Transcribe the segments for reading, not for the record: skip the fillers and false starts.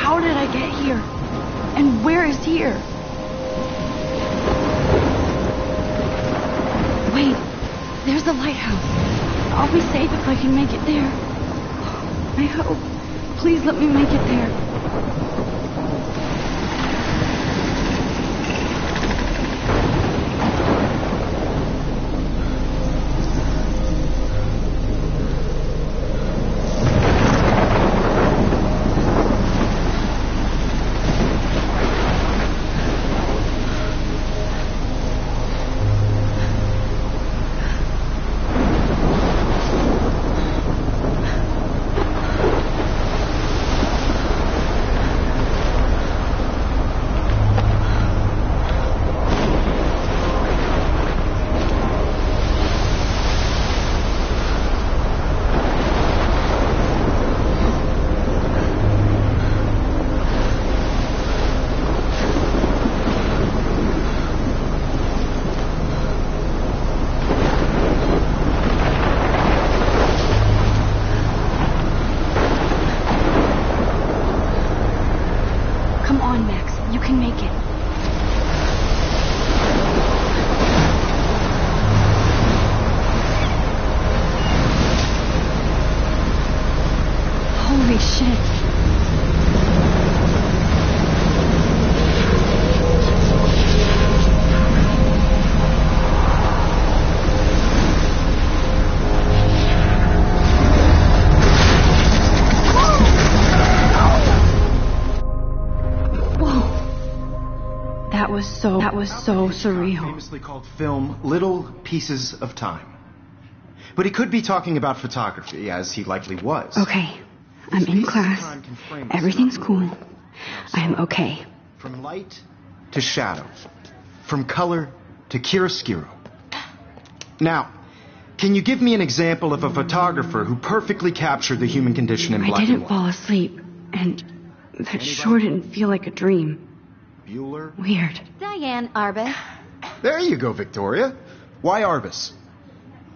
How did I get here? And where is here? Wait, there's the lighthouse. I'll be safe if I can make it there. I hope. Please let me make it there. That was so surreal. Famously called film Little Pieces of Time. But he could be talking about photography, as he likely was. Okay, I'm in class. Everything's cool. I'm okay. From light to shadow. From color to chiaroscuro. Now, can you give me an example of a photographer who perfectly captured the human condition in black and white? I didn't fall asleep, and that sure didn't feel like a dream. Bueller? Weird. Diane Arbus. There you go, Victoria. Why Arbus?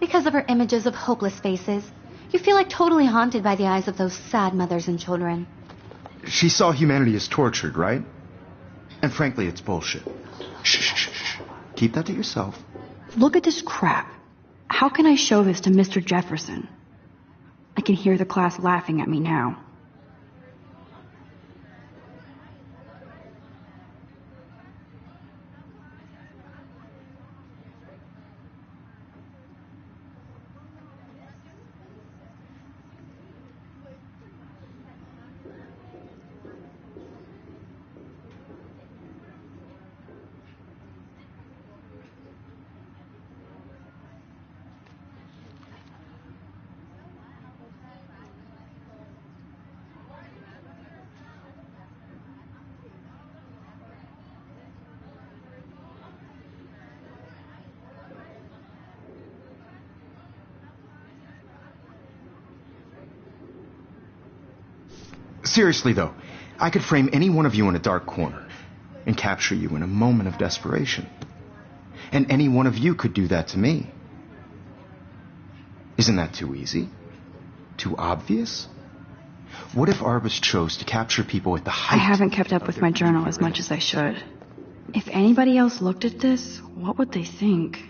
Because of her images of hopeless faces. You feel like totally haunted by the eyes of those sad mothers and children. She saw humanity as tortured, right? And frankly, it's bullshit. Shh, shh, shh, shh. Keep that to yourself. Look at this crap. How can I show this to Mr. Jefferson? I can hear the class laughing at me now. Seriously, though, I could frame any one of you in a dark corner and capture you in a moment of desperation. And any one of you could do that to me. Isn't that too easy? Too obvious? What if Arbus chose to capture people at the height? I haven't kept up with my journal as much as I should. If anybody else looked at this, what would they think?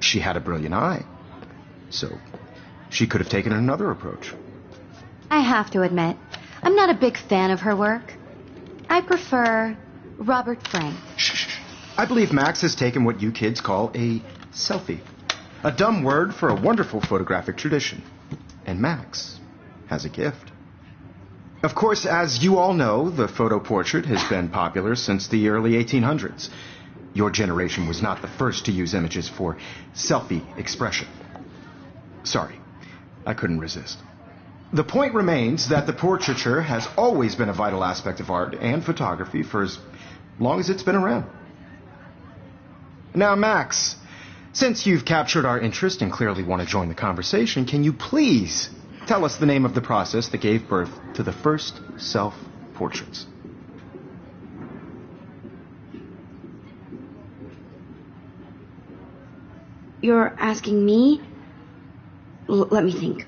she had a brilliant eye. So she could have taken another approach. I have to admit, I'm not a big fan of her work. I prefer Robert Frank. Shh. I believe Max has taken what you kids call a selfie. A dumb word for a wonderful photographic tradition. And Max has a gift. Of course, as you all know, the photo portrait has been popular since the early 1800s. Your generation was not the first to use images for selfie expression. Sorry, I couldn't resist. The point remains that the portraiture has always been a vital aspect of art and photography for as long as it's been around. Now, Max, since you've captured our interest and clearly want to join the conversation, can you please tell us the name of the process that gave birth to the first self-portraits? You're asking me? Let me think.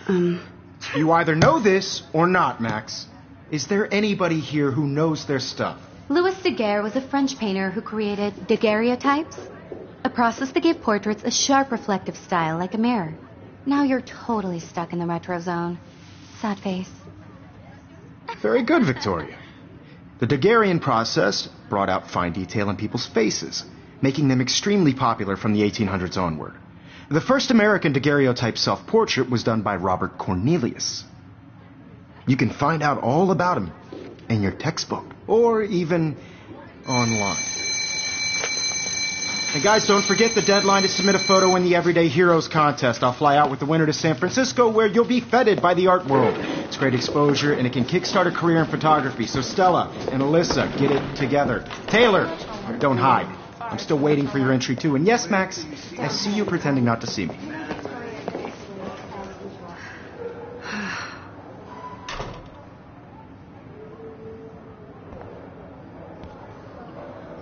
You either know this or not, Max. Is there anybody here who knows their stuff? Louis Daguerre was a French painter who created daguerreotypes, a process that gave portraits a sharp reflective style like a mirror. Now you're totally stuck in the retro zone. Sad face. Very good, Victoria. The Daguerrean process brought out fine detail in people's faces, making them extremely popular from the 1800s onward. The first American daguerreotype self-portrait was done by Robert Cornelius. You can find out all about him in your textbook, or even online. And guys, don't forget the deadline to submit a photo in the Everyday Heroes contest. I'll fly out with the winner to San Francisco, where you'll be feted by the art world. It's great exposure, and it can kickstart a career in photography. So Stella and Alyssa, get it together. Taylor, don't hide. I'm still waiting for your entry, too. And yes, Max, I see you pretending not to see me.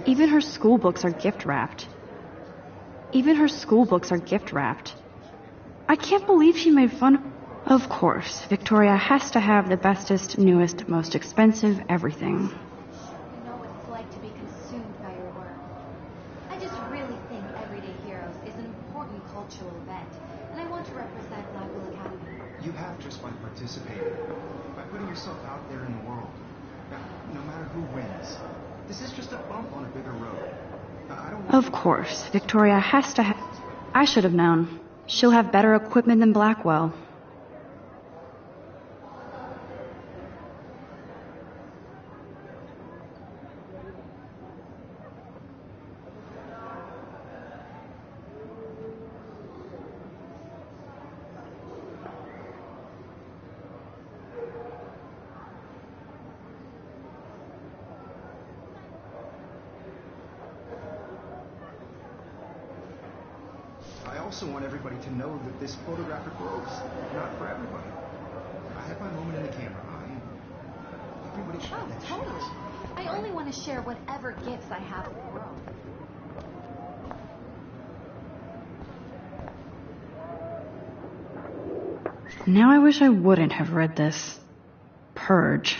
Even her school books are gift-wrapped. I can't believe she made fun. Of course, Victoria has to have the bestest, newest, most expensive everything. You know what it's like to be consumed by your work. I just really think Everyday Heroes is an important cultural event, and I want to represent Blackwell Academy. You have just by participating, by putting yourself out there in the world. Now, no matter who wins, this is just a bump on a bigger road. I don't want... Of course, Victoria has to have... I should have known. She'll have better equipment than Blackwell. I also want everybody to know that this photographic world's not for everybody. I had my moment in the camera. Everybody should have that Totally. chance. I only want to share whatever gifts I have with the world. Now I wish I wouldn't have read this. Purge.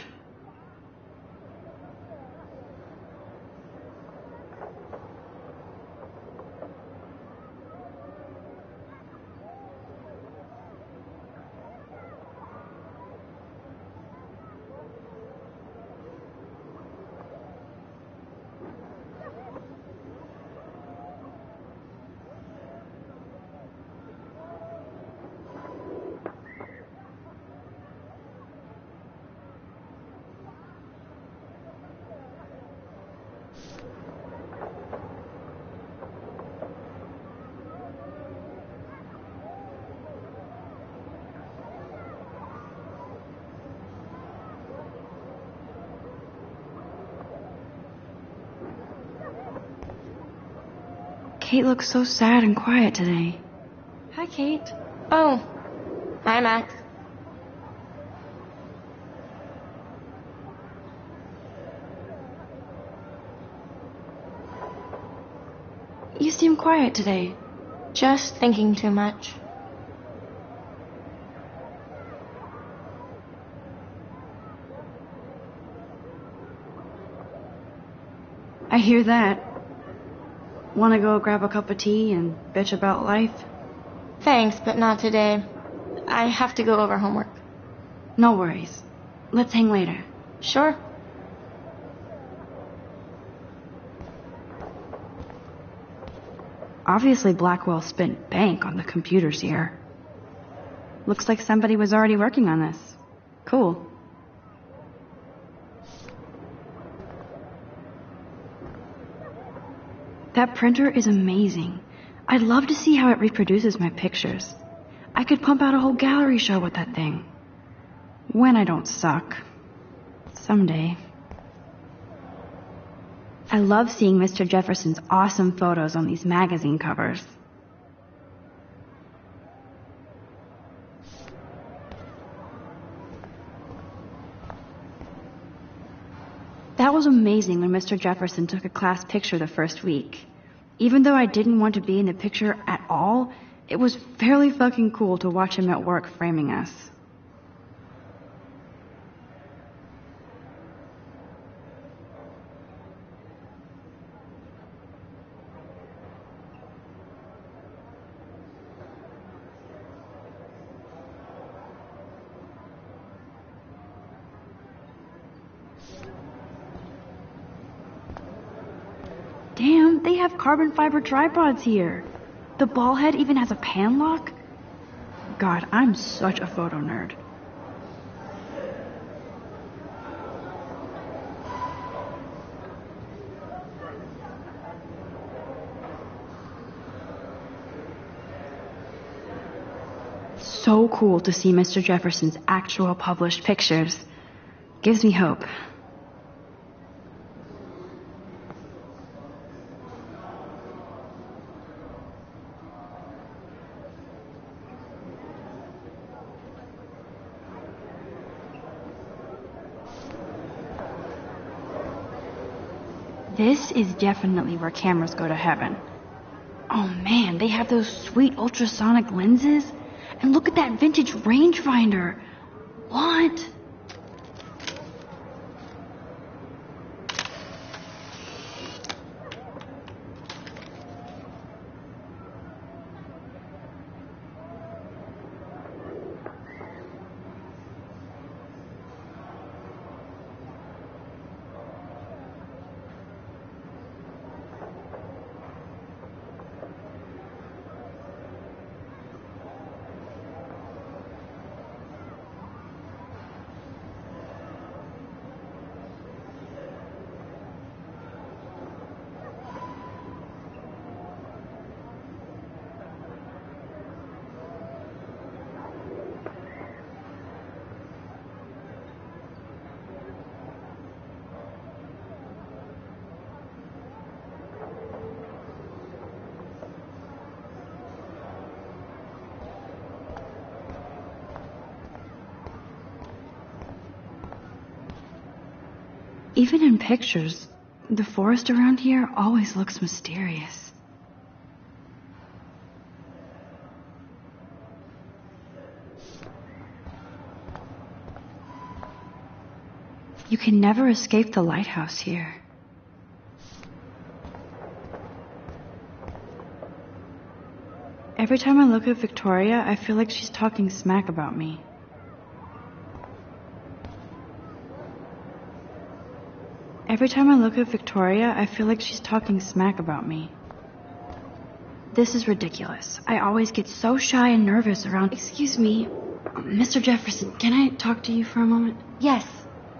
Kate looks so sad and quiet today. Hi, Kate. Oh. Hi, Max. You seem quiet today. Just thinking too much. I hear that. Want to go grab a cup of tea and bitch about life? Thanks, but not today. I have to go over homework. No worries. Let's hang later. Sure. Obviously, Blackwell spent bank on the computers here. Looks like somebody was already working on this. Cool. That printer is amazing. I'd love to see how it reproduces my pictures. I could pump out a whole gallery show with that thing. When I don't suck. Someday. I love seeing Mr. Jefferson's awesome photos on these magazine covers. That was amazing when Mr. Jefferson took a class picture the first week. Even though I didn't want to be in the picture at all, it was fairly fucking cool to watch him at work framing us. Damn, they have carbon fiber tripods here. The ball head even has a pan lock. God, I'm such a photo nerd. So cool to see Mr. Jefferson's actual published pictures. Gives me hope. This is definitely where cameras go to heaven. Oh man, they have those sweet ultrasonic lenses. And look at that vintage rangefinder. What? Even in pictures, the forest around here always looks mysterious. You can never escape the lighthouse here. Every time I look at Victoria, I feel like she's talking smack about me. Every time I look at Victoria, I feel like she's talking smack about me. This is ridiculous. I always get so shy and nervous around... Excuse me, Mr. Jefferson, can I talk to you for a moment? Yes.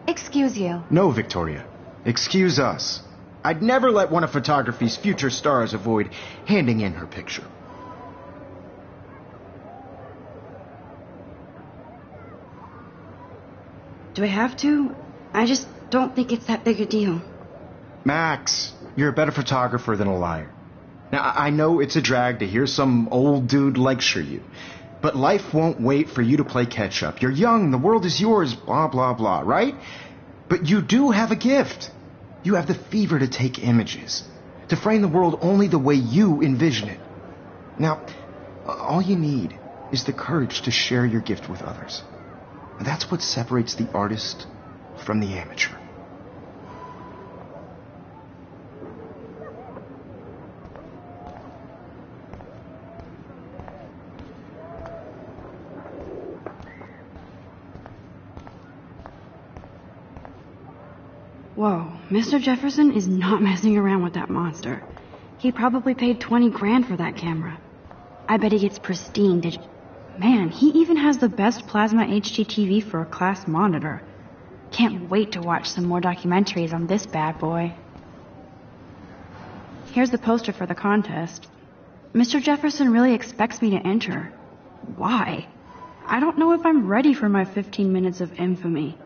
Excuse you. No, Victoria. Excuse us. I'd never let one of photography's future stars avoid handing in her picture. Do I have to? I just don't think it's that big a deal. Max, you're a better photographer than a liar. Now, I know it's a drag to hear some old dude lecture you, but life won't wait for you to play catch-up. You're young, the world is yours, blah, blah, blah, right? But you do have a gift. You have the fever to take images, to frame the world only the way you envision it. Now, all you need is the courage to share your gift with others. And that's what separates the artist from the amateur. Whoa, Mr. Jefferson is not messing around with that monster. He probably paid 20 grand for that camera. I bet he gets pristine Man, he even has the best plasma HDTV for a class monitor. Can't wait to watch some more documentaries on this bad boy. Here's the poster for the contest. Mr. Jefferson really expects me to enter. Why? I don't know if I'm ready for my 15 minutes of infamy.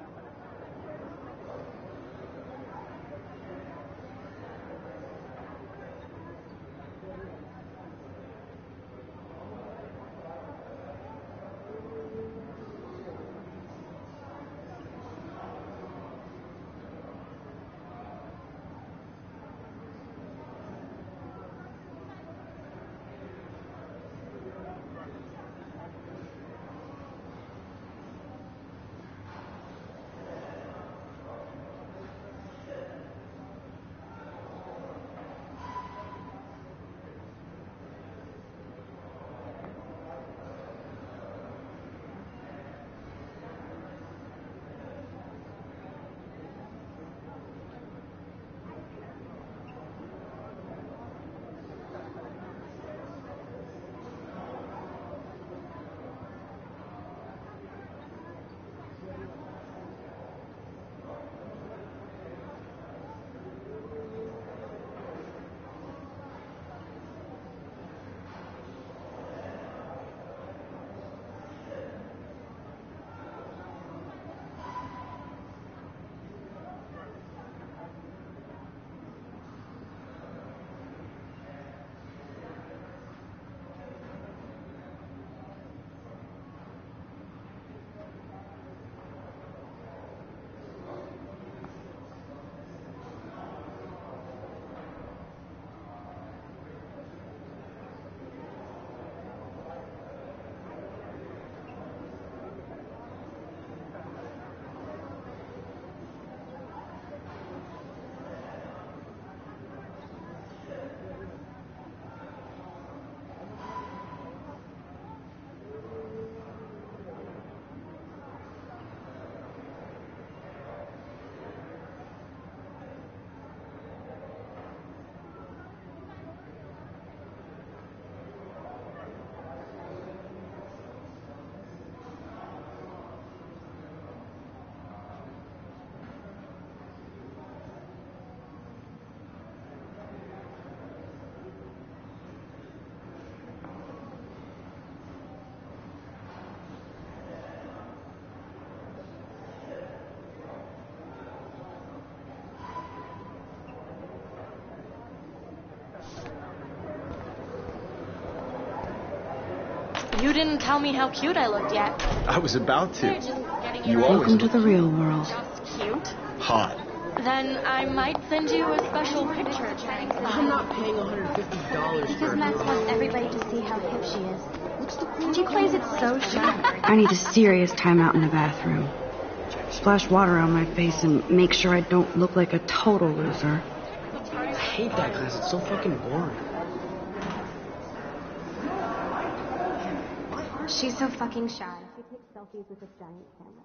You didn't tell me how cute I looked yet. I was about to. Just getting You ready. always Welcome to the real world. Just cute? hot. Then I might send you a special picture. I'm not paying $150 Because for Max her. wants everybody to see how hip she is. What's the point? She plays it so shy. I need a serious timeout in the bathroom. Splash water on my face and make sure I don't look like a total loser. I hate that class. It's so fucking boring. She's so fucking shy. She takes selfies with this giant camera.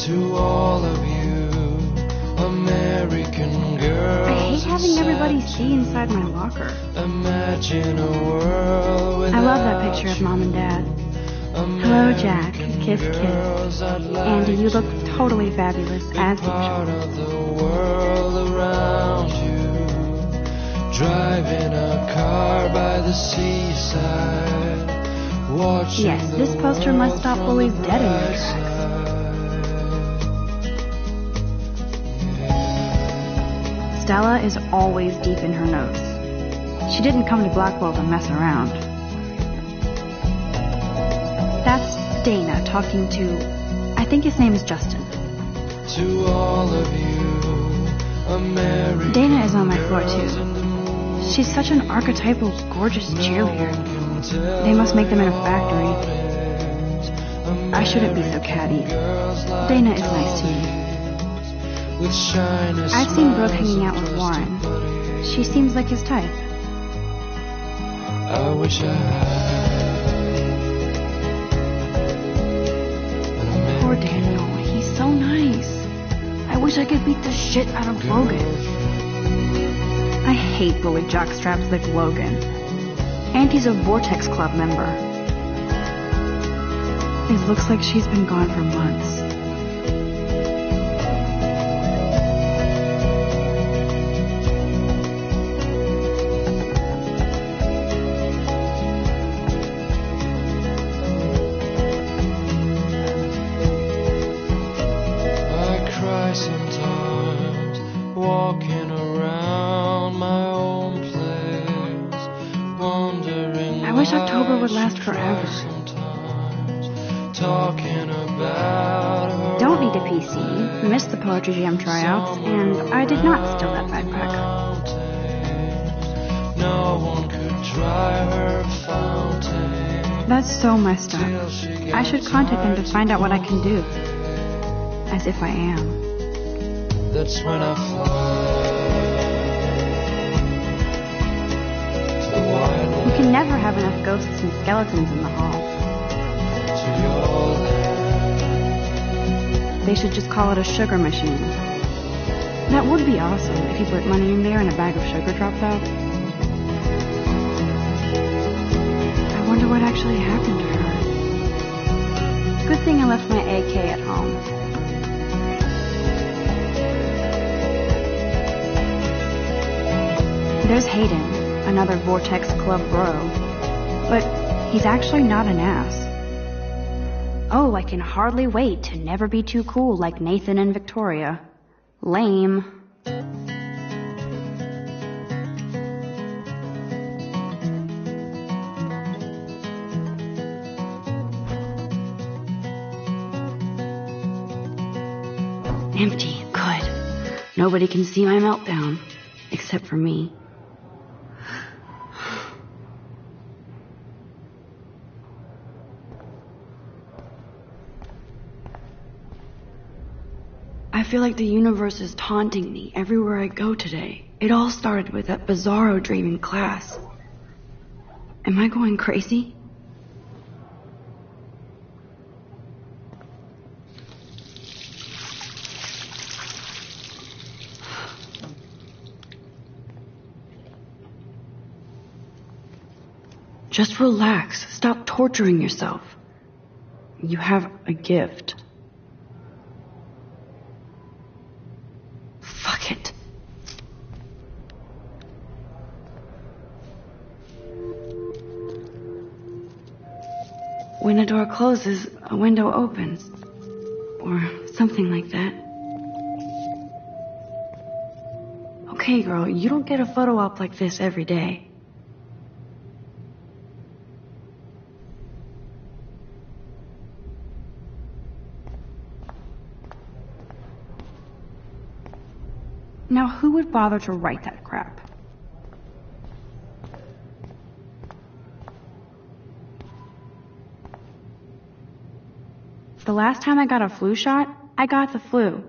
To all of you American girls, I hate having everybody see inside my locker. imagine a world without I love that picture of Mom and Dad. Hello, Jack. Kiss, kiss. Andy, you look totally fabulous, as part usual. of the world around you, driving a car by the seaside, watching Yes, this poster must stop bullies dead in their tracks. Stella is always deep in her notes. She didn't come to Blackwell to mess around. That's Dana talking to... I think his name is Justin. To all of you America Dana is on my floor girls too. in the moon. She's such an archetypal, gorgeous cheerleader. They must make them in a factory. I shouldn't be so catty. Dana is nice to me. With shiny I've seen Brooke smiles hanging out and with trusted Warren. buddies. She seems like his type. I wish I had. Poor Daniel. He's so nice. I wish I could beat the shit out of Logan. I hate bully jockstraps like Logan. And he's a Vortex Club member. It looks like she's been gone for months. I cry sometimes, walking around my own place, wondering. I wish October why would last she cries forever. sometimes, talking about her Don't need a PC. Missed the Poetry Jam tryouts, and I did not steal that backpack. mountains. No one could dry her fountain. That's so messed up. I should contact them to find out what I can do. As if I am. That's when I fly to the wide You can never have enough ghosts and skeletons in the hall. to your land. They should just call it a sugar machine. That would be awesome if you put money in there and a bag of sugar dropped out. I wonder what actually happened to her. Good thing I left my AK at home. There's Hayden, another Vortex Club bro. But he's actually not an ass. Oh, I can hardly wait to never be too cool like Nathan and Victoria. Lame. Empty. Good. Nobody can see my meltdown. Except for me. I feel like the universe is taunting me everywhere I go today. It all started with that bizarro dream in class. Am I going crazy? Just relax. Stop torturing yourself. You have a gift. Fuck it. When a door closes, a window opens. Or something like that. Okay, girl, you don't get a photo op like this every day. Now, who would bother to write that crap? The last time I got a flu shot, I got the flu.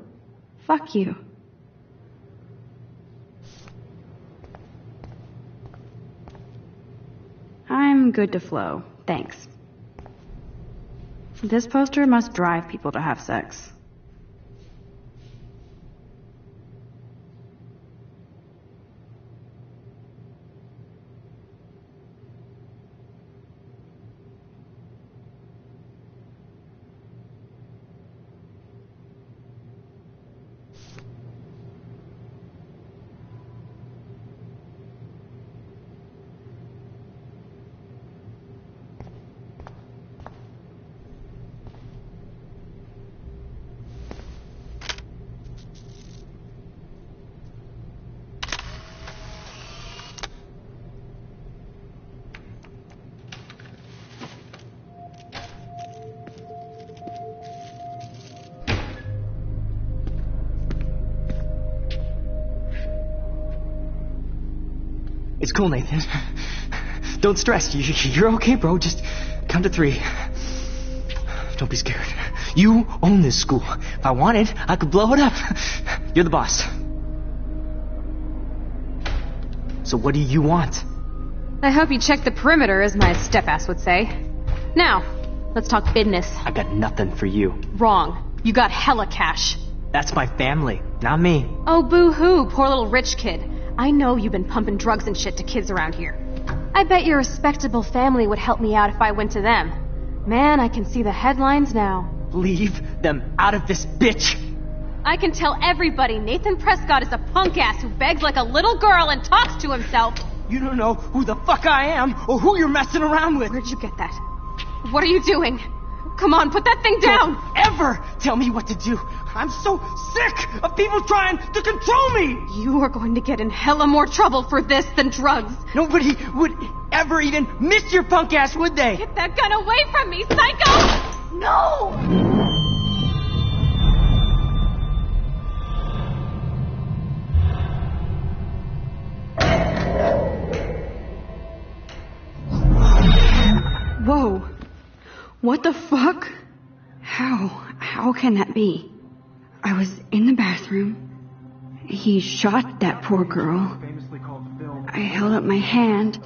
Fuck you. I'm good to flow, thanks. This poster must drive people to have sex. It's cool, Nathan. Don't stress. You're okay, bro. Just count to 3. Don't be scared. You own this school. If I wanted, I could blow it up. You're the boss. So what do you want? I hope you checked the perimeter, as my step-ass would say. Now, let's talk business. I got nothing for you. Wrong. You got hella cash. That's my family, not me. Oh, boo-hoo, poor little rich kid. I know you've been pumping drugs and shit to kids around here. I bet your respectable family would help me out if I went to them. Man, I can see the headlines now. Leave them out of this, bitch! I can tell everybody Nathan Prescott is a punk ass who begs like a little girl and talks to himself. You don't know who the fuck I am or who you're messing around with. Where'd you get that? What are you doing? Come on, put that thing down! Don't ever tell me what to do. I'm so sick of people trying to control me! You are going to get in hella more trouble for this than drugs. Nobody would ever even miss your punk ass, would they? Get that gun away from me, psycho! No! Whoa. What the fuck? How can that be? I was in the bathroom. He shot that poor girl. I held up my hand.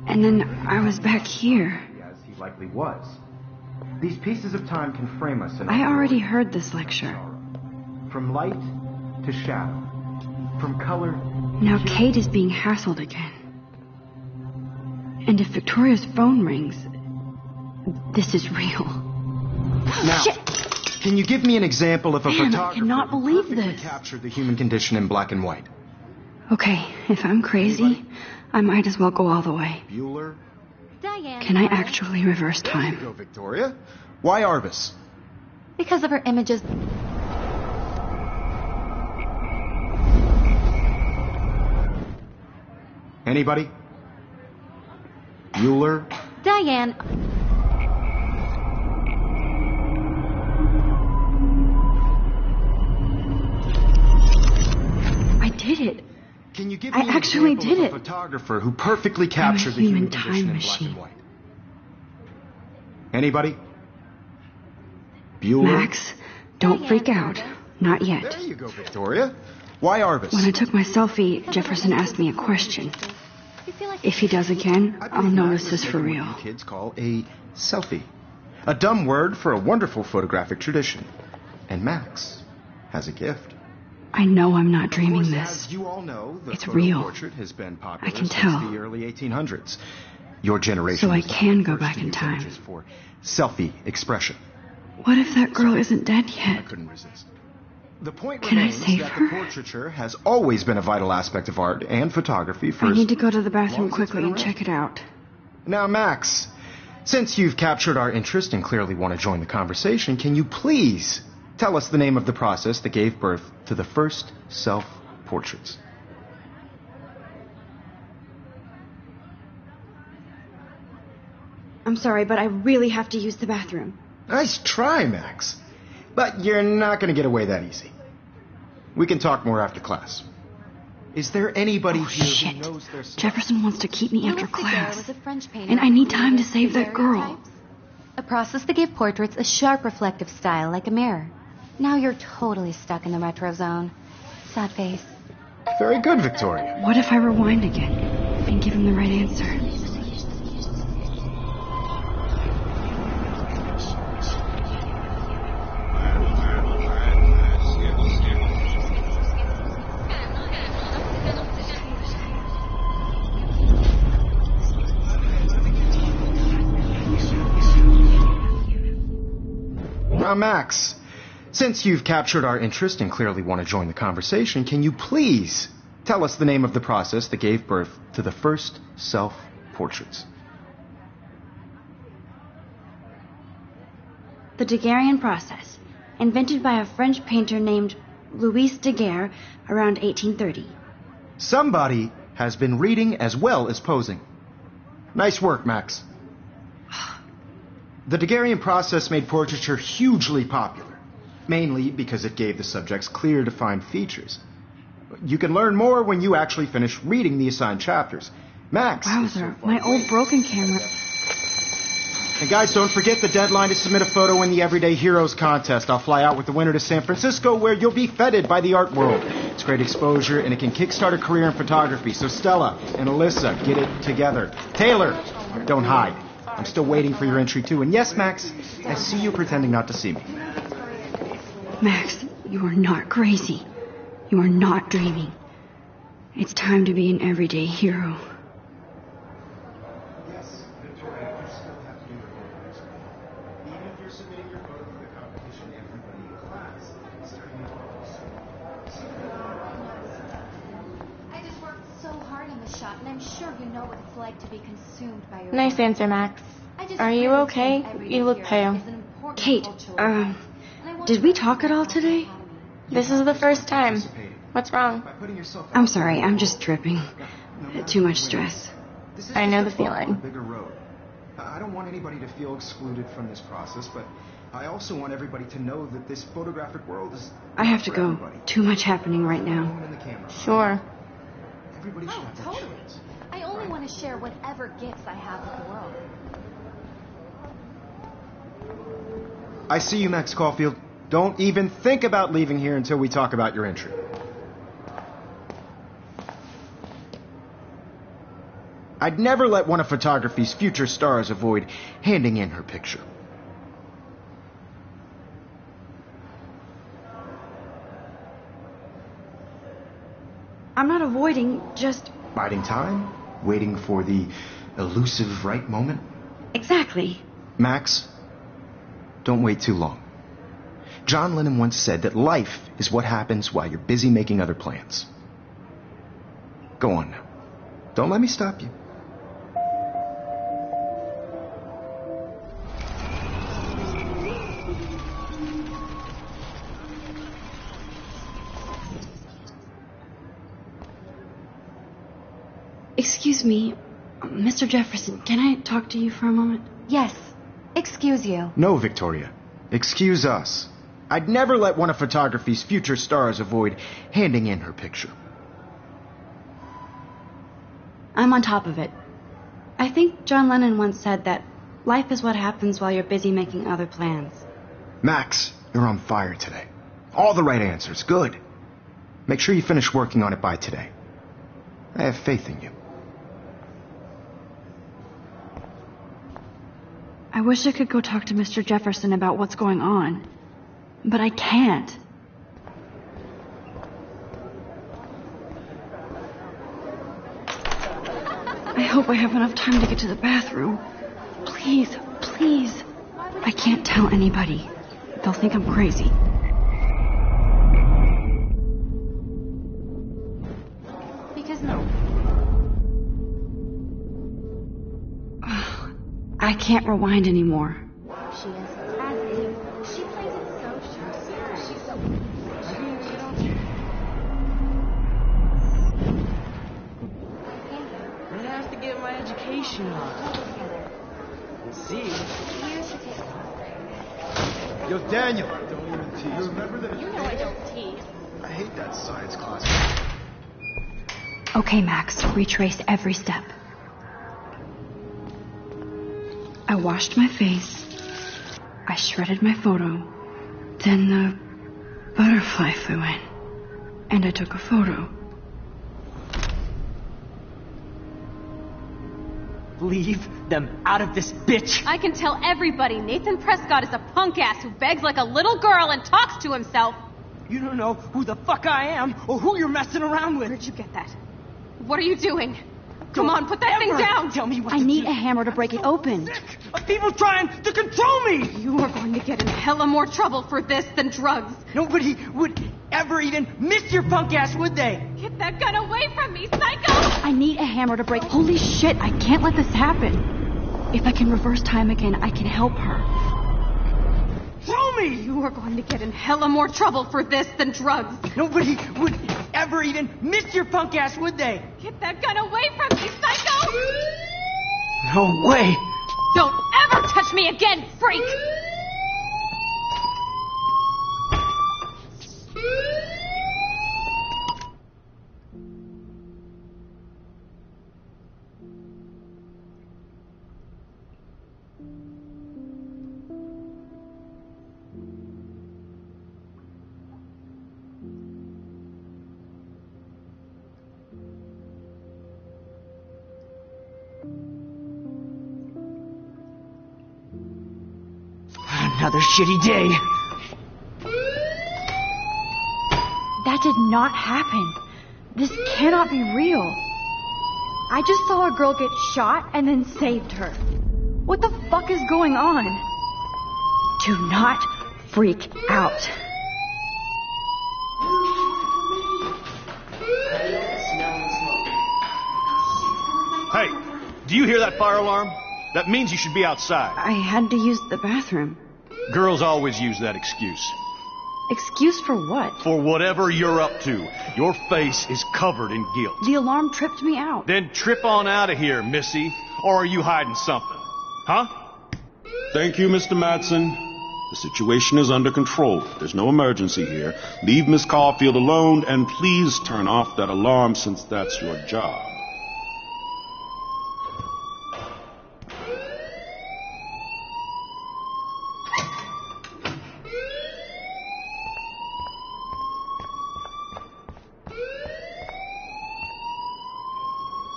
And then I was back here. As he likely was. These pieces of time can frame us in I already heard this lecture. From light to shadow. From color. Now Kate is being hassled again. And if Victoria's phone rings, this is real. Now, Shit! Can you give me an example of a Man, I photographer cannot who believe perfectly this. captured the human condition in black and white? Okay, if I'm crazy, I might as well go all the way. Bueller? Diane. Can I actually reverse There you time? go, Victoria. Why Arbus? Because of her images. Anybody? Bueller? Diane. I did it. Can you give I me an actually example did of a it. photographer who perfectly captured the human human condition time in black and machine. white? Anybody? Bueller? Max, don't freak out. Not yet. There you go, Victoria. Why Arbus? When I took my selfie, Jefferson asked me a question. If he does again, I I'll believe know Max this is for what real. you kids call a selfie. A dumb word for a wonderful photographic tradition. And Max has a gift. I know I'm not Of dreaming course, this. as you all know, the It's photo real. portrait has been popular I can since tell. the early 1800s. Your generation So I was not can the go first back to in use time. images for selfie expression. What if that girl isn't dead I yet? couldn't resist. The point Can I remains save that her? the portraiture has always been a vital aspect of art and photography for I need to go to the as long bathroom as it's quickly been and around. check it out. Now, Max, since you've captured our interest and clearly want to join the conversation, can you please tell us the name of the process that gave birth to the first self-portraits? I'm sorry, but I really have to use the bathroom. Nice try, Max. But you're not going to get away that easy. We can talk more after class. Is there anybody Oh, here shit. who knows their stuff? Jefferson wants to keep me after Louis Daguerre class. was a French painter And I need who time to created save that girl. daguerreotypes, a process that gave portraits a sharp reflective style like a mirror. Now you're totally stuck in the retro zone. Sad face. Very good, Victoria. What if I rewind again and give him the right answer? Now, Max, since you've captured our interest and clearly want to join the conversation, can you please tell us the name of the process that gave birth to the first self-portraits? The Daguerrean process, invented by a French painter named Louis Daguerre around 1830. Somebody has been reading as well as posing. Nice work, Max. The Daguerrean process made portraiture hugely popular, mainly because it gave the subjects clear, defined features. You can learn more when you actually finish reading the assigned chapters. Max. Wowzer, my old broken camera. And guys, don't forget the deadline to submit a photo in the Everyday Heroes contest. I'll fly out with the winner to San Francisco, where you'll be feted by the art world. It's great exposure, and it can kickstart a career in photography. So Stella and Alyssa, get it together. Taylor, don't hide. I'm still waiting for your entry, too. And yes, Max, I see you pretending not to see me. Max, you are not crazy. You are not dreaming. It's time to be an everyday hero. Yes, Victoria, you still have to do your homework. Even if you're submitting your photo for the competition, everybody in class is starting to I just worked so hard on the shot, and I'm sure you know what it's like to be consumed by your Nice work. answer, Max. I just Are you really okay? think everyday You look hero pale. is an important Kate, cultural event. And I want did to we talk at all today? This is the first time. What's wrong? By putting yourself I'm out sorry, there, I'm just tripping. no matter Too much who stress. wins, this is I know just the a bump on feeling. a bigger road. I don't want anybody to feel excluded from this process, but I also want everybody to know that this photographic world is I have to for go. everybody. Too much happening right now. Woman in the camera. Sure. Everybody should Oh, have that totally. chance. I only want to share whatever gifts I have with the world. I see you, Max Caulfield. Don't even think about leaving here until we talk about your entry. I'd never let one of photography's future stars avoid handing in her picture. I'm not avoiding, just... Biding time, waiting for the elusive right moment. Exactly. Max, don't wait too long. John Lennon once said that life is what happens while you're busy making other plans. Go on now. Don't let me stop you. Excuse me, Mr. Jefferson, can I talk to you for a moment? Yes. Excuse you. No, Victoria. Excuse us. I'd never let one of photography's future stars avoid handing in her picture. I'm on top of it. I think John Lennon once said that life is what happens while you're busy making other plans. Max, you're on fire today. All the right answers. Good. Make sure you finish working on it by today. I have faith in you. I wish I could go talk to Mr. Jefferson about what's going on, but I can't. I hope I have enough time to get to the bathroom. Please, please. I can't tell anybody. They'll think I'm crazy. Because I can't rewind anymore. she is fantastic. She plays it so sharp. She's so... I'm gonna have to get my education on. We'll see. You should take a Yo, Daniel. Don't even tease. You remember that? You know I don't tease. I hate that science class. Okay, Max, retrace every step. I washed my face. I shredded my photo. Then the butterfly flew in. And I took a photo. Leave them out of this bitch. I can tell everybody Nathan Prescott is a punk ass who begs like a little girl and talks to himself. You don't know who the fuck I am or who you're messing around with. Where'd you get that? What are you doing? Come on, put that thing Ever down! Tell me what I to need do. a hammer to break it open. Sick of people trying to control me. You are going to get in hella more trouble for this than drugs. Nobody would ever even miss your punk ass, would they? Get that gun away from me, psycho! I need a hammer to break... Holy shit, I can't let this happen. If I can reverse time again, I can help her. Throw me! You are going to get in hella more trouble for this than drugs. Nobody would ever even miss your punk ass, would they? Get that gun away from me, psycho! No way! Don't ever touch me again, freak! Another shitty day. That did not happen. This cannot be real. I just saw a girl get shot and then saved her. What the fuck is going on? Do not freak out. Hey, do you hear that fire alarm? That means you should be outside. I had to use the bathroom. Girls always use that excuse. Excuse for what? For whatever you're up to. Your face is covered in guilt. The alarm tripped me out. Then trip on out of here, Missy. Or are you hiding something? Huh? Thank you, Mr. Madsen. The situation is under control. There's no emergency here. Leave Miss Caulfield alone, and please turn off that alarm since that's your job.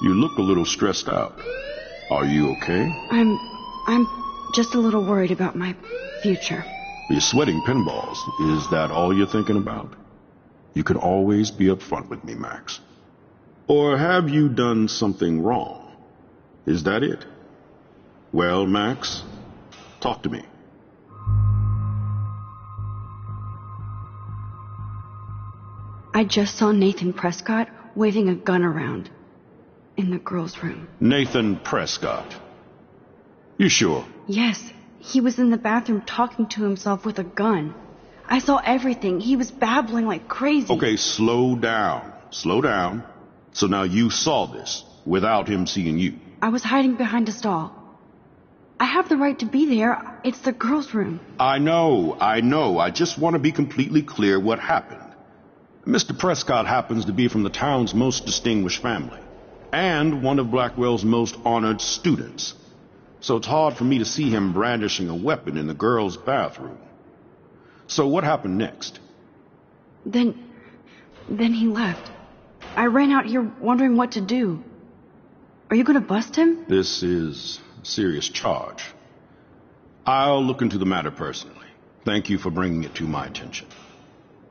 You look a little stressed out. Are you okay? I'm just a little worried about my future. You're sweating pinballs. Is that all you're thinking about? You can always be upfront with me, Max. Or have you done something wrong? Is that it? Well, Max, talk to me. I just saw Nathan Prescott waving a gun around in the girls' room. Nathan Prescott. You sure? Yes, he was in the bathroom talking to himself with a gun. I saw everything. He was babbling like crazy. Okay, slow down. Slow down. So now you saw this without him seeing you. I was hiding behind a stall. I have the right to be there. It's the girls' room. I know. I just want to be completely clear what happened. Mr. Prescott happens to be from the town's most distinguished family, and one of Blackwell's most honored students. So it's hard for me to see him brandishing a weapon in the girls' bathroom. So what happened next? Then he left. I ran out here wondering what to do. Are you going to bust him? This is a serious charge. I'll look into the matter personally. Thank you for bringing it to my attention.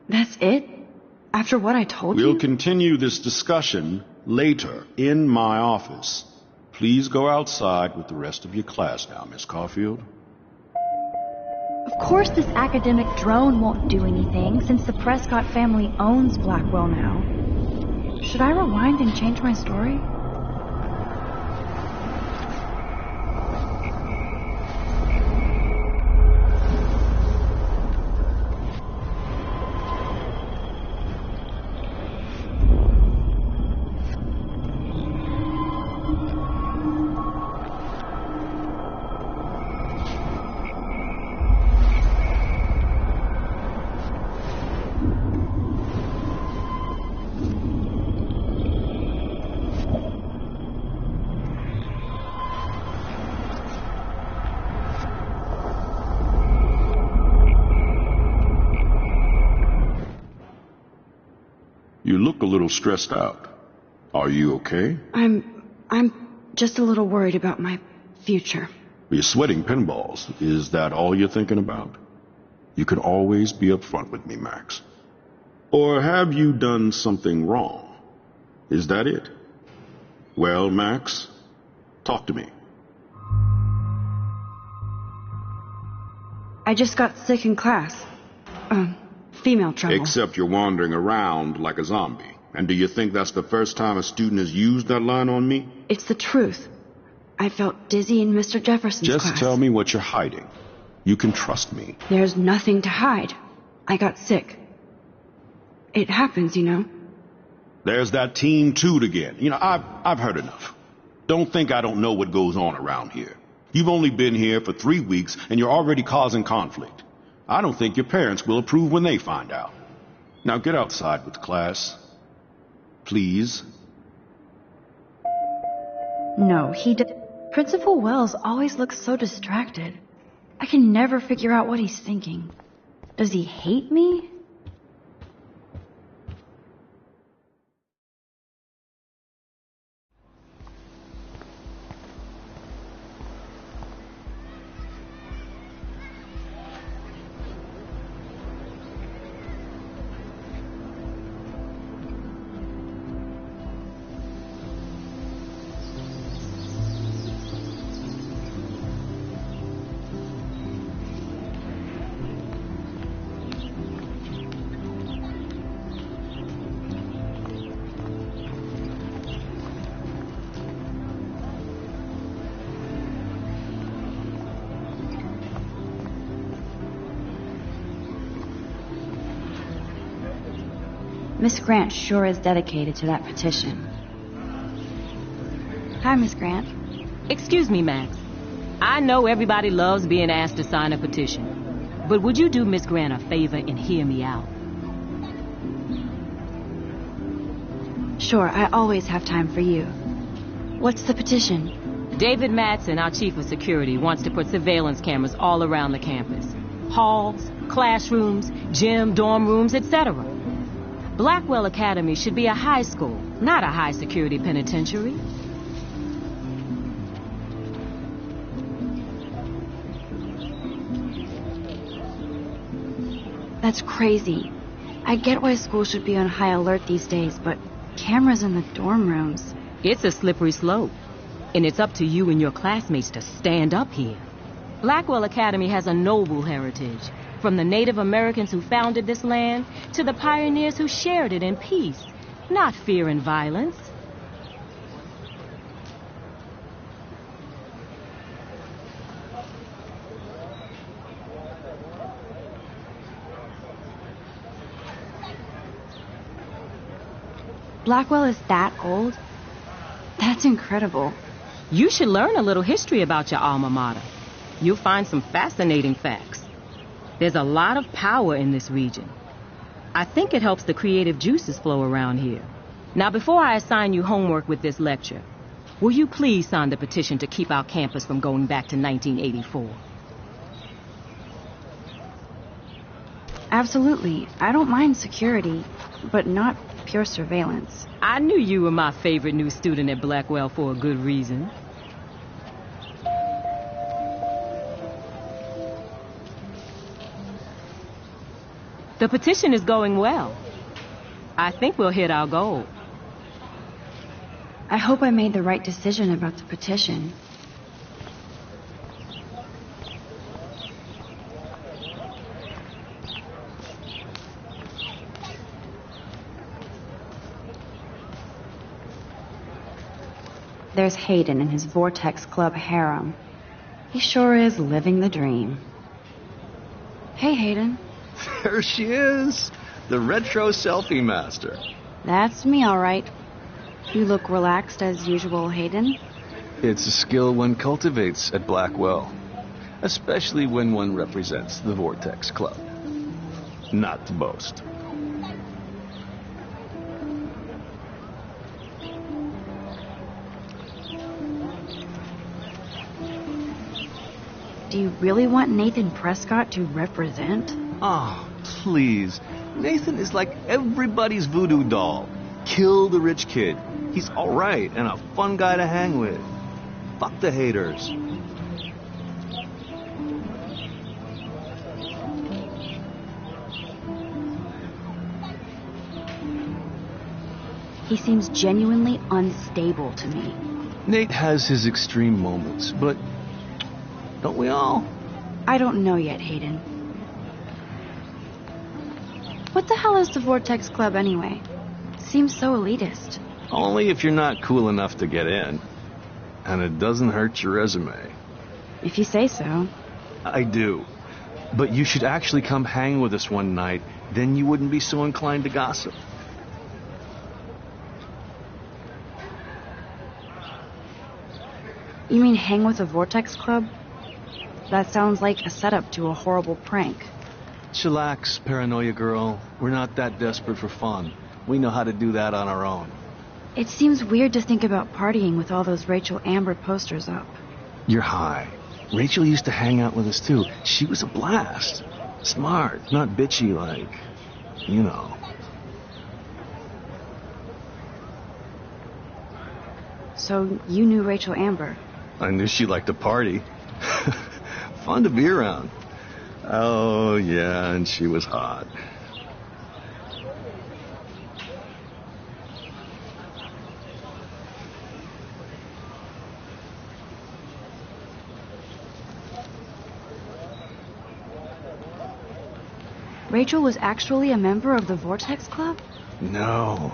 That's it? After what I told you? We'll continue this discussion later in my office. Please go outside with the rest of your class now, Miss Caulfield. Of course this academic drone won't do anything, since the Prescott family owns Blackwell now. Should I rewind and change my story? You look a little stressed out. Are you okay? I'm just a little worried about my future. You're sweating pinballs. Is that all you're thinking about? You can always be upfront with me, Max. Or have you done something wrong? Is that it? Well, Max, talk to me. I just got sick in class. Female trouble. Except you're wandering around like a zombie. And do you think that's the first time a student has used that line on me? It's the truth. I felt dizzy in Mr. Jefferson's class. Just tell me what you're hiding. You can trust me. There's nothing to hide. I got sick. It happens, you know. There's that Team Toot again. You know, I've heard enough. Don't think I don't know what goes on around here. You've only been here for 3 weeks, and you're already causing conflict. I don't think your parents will approve when they find out. Now get outside with the class. Please. No, Principal Wells always looks so distracted. I can never figure out what he's thinking. Does he hate me? Miss Grant sure is dedicated to that petition. Hi, Miss Grant. Excuse me, Max. I know everybody loves being asked to sign a petition, but would you do Miss Grant a favor and hear me out? Sure, I always have time for you. What's the petition? David Madsen, our chief of security, wants to put surveillance cameras all around the campus. Halls, classrooms, gym, dorm rooms, etc. Blackwell Academy should be a high school, not a high-security penitentiary. That's crazy. I get why schools should be on high alert these days, but cameras in the dorm rooms... It's a slippery slope, and it's up to you and your classmates to stand up here. Blackwell Academy has a noble heritage, from the Native Americans who founded this land to the pioneers who shared it in peace, not fear and violence. Blackwell is that old? That's incredible. You should learn a little history about your alma mater. You'll find some fascinating facts. There's a lot of power in this region. I think it helps the creative juices flow around here. Now, before I assign you homework with this lecture, will you please sign the petition to keep our campus from going back to 1984? Absolutely. I don't mind security, but not pure surveillance. I knew you were my favorite new student at Blackwell for a good reason. The petition is going well. I think we'll hit our goal. I hope I made the right decision about the petition. There's Hayden and his Vortex Club harem. He sure is living the dream. Hey, Hayden. There she is, the retro selfie master. That's me, all right. You look relaxed as usual, Hayden. It's a skill one cultivates at Blackwell, especially when one represents the Vortex Club. Not to boast. Do you really want Nathan Prescott to represent? Oh, please. Nathan is like everybody's voodoo doll. Kill the rich kid. He's all right and a fun guy to hang with. Fuck the haters. He seems genuinely unstable to me. Nate has his extreme moments, but don't we all? I don't know yet, Hayden. What the hell is the Vortex Club anyway? Seems so elitist. Only if you're not cool enough to get in. And it doesn't hurt your resume. If you say so. I do. But you should actually come hang with us one night, then you wouldn't be so inclined to gossip. You mean hang with the Vortex Club? That sounds like a setup to a horrible prank. Chillax, paranoia girl. We're not that desperate for fun. We know how to do that on our own. It seems weird to think about partying with all those Rachel Amber posters up. You're high. Rachel used to hang out with us too. She was a blast. Smart, not bitchy like, you know. So you knew Rachel Amber? I knew she liked to party. Fun to be around. Oh, yeah, and she was hot. Rachel was actually a member of the Vortex Club? No.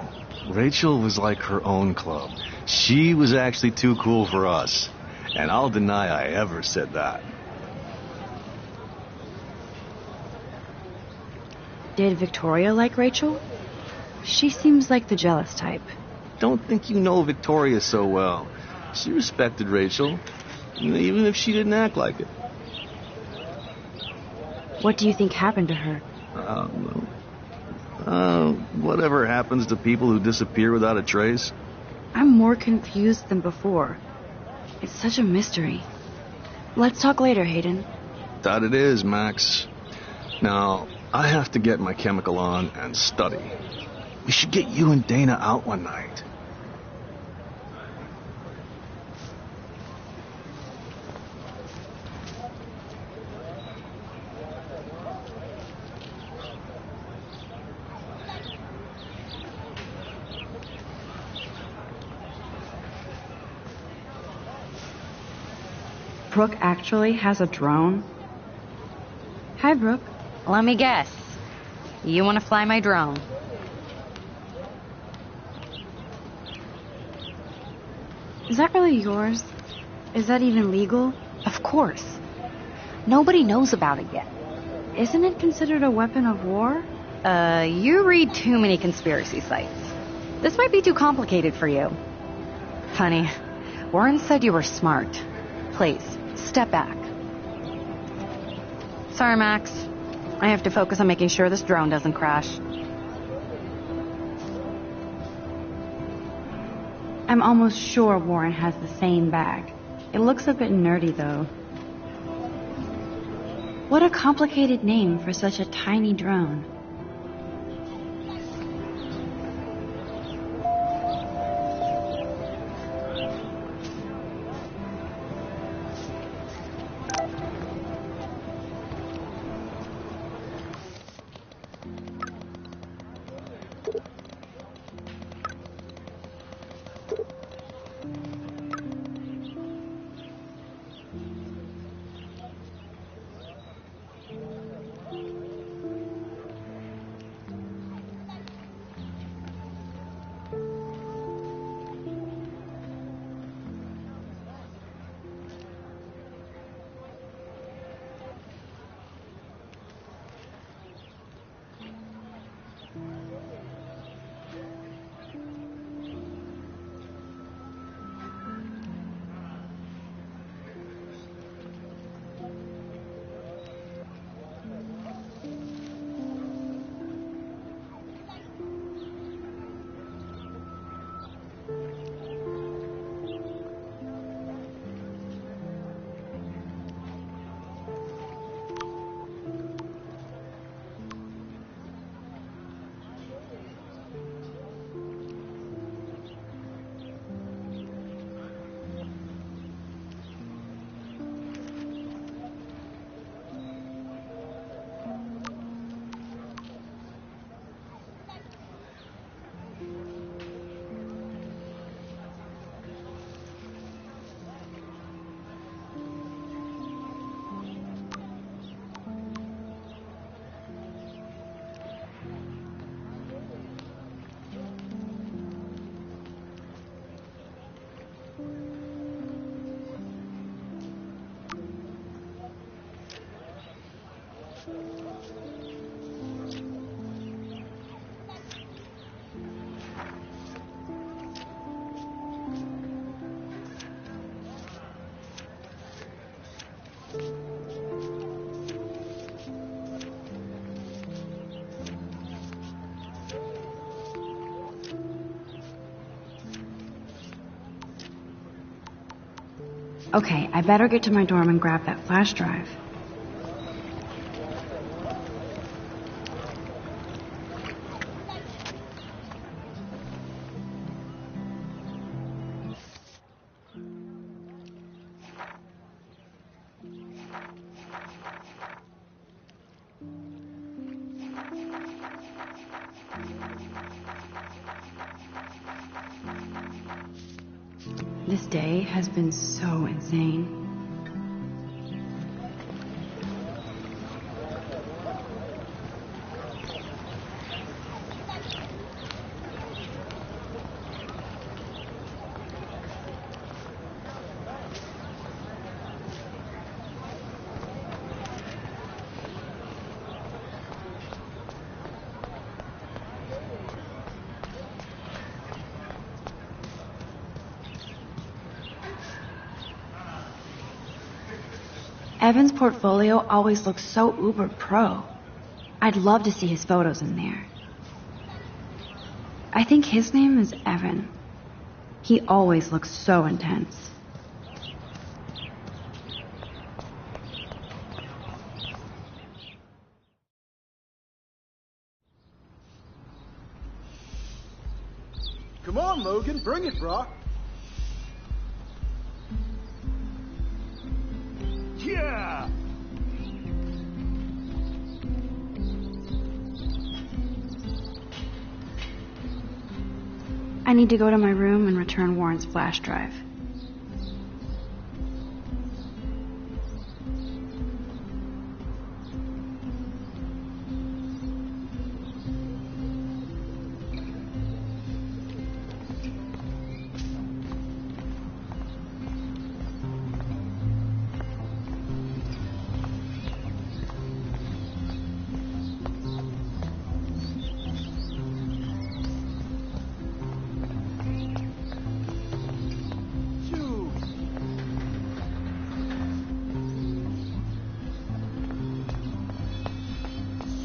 Rachel was like her own club. She was actually too cool for us. And I'll deny I ever said that. Did Victoria like Rachel? She seems like the jealous type. Don't think you know Victoria so well. She respected Rachel, even if she didn't act like it. What do you think happened to her? Whatever happens to people who disappear without a trace. I'm more confused than before. It's such a mystery. Let's talk later, Hayden. That it is, Max. Now, I have to get my chemical on and study. We should get you and Dana out one night. Brooke actually has a drone? Hi, Brooke. Let me guess. You want to fly my drone? Is that really yours? Is that even legal? Of course. Nobody knows about it yet. Isn't it considered a weapon of war? You read too many conspiracy sites. This might be too complicated for you. Honey, Warren said you were smart. Please, step back. Sorry, Max. I have to focus on making sure this drone doesn't crash. I'm almost sure Warren has the same bag. It looks a bit nerdy, though. What a complicated name for such a tiny drone. Okay, I better get to my dorm and grab that flash drive. This day has been so insane. Evan's portfolio always looks so uber pro. I'd love to see his photos in there. I think his name is Evan. He always looks so intense. Come on, Logan, bring it, bro. Yeah! I need to go to my room and return Warren's flash drive.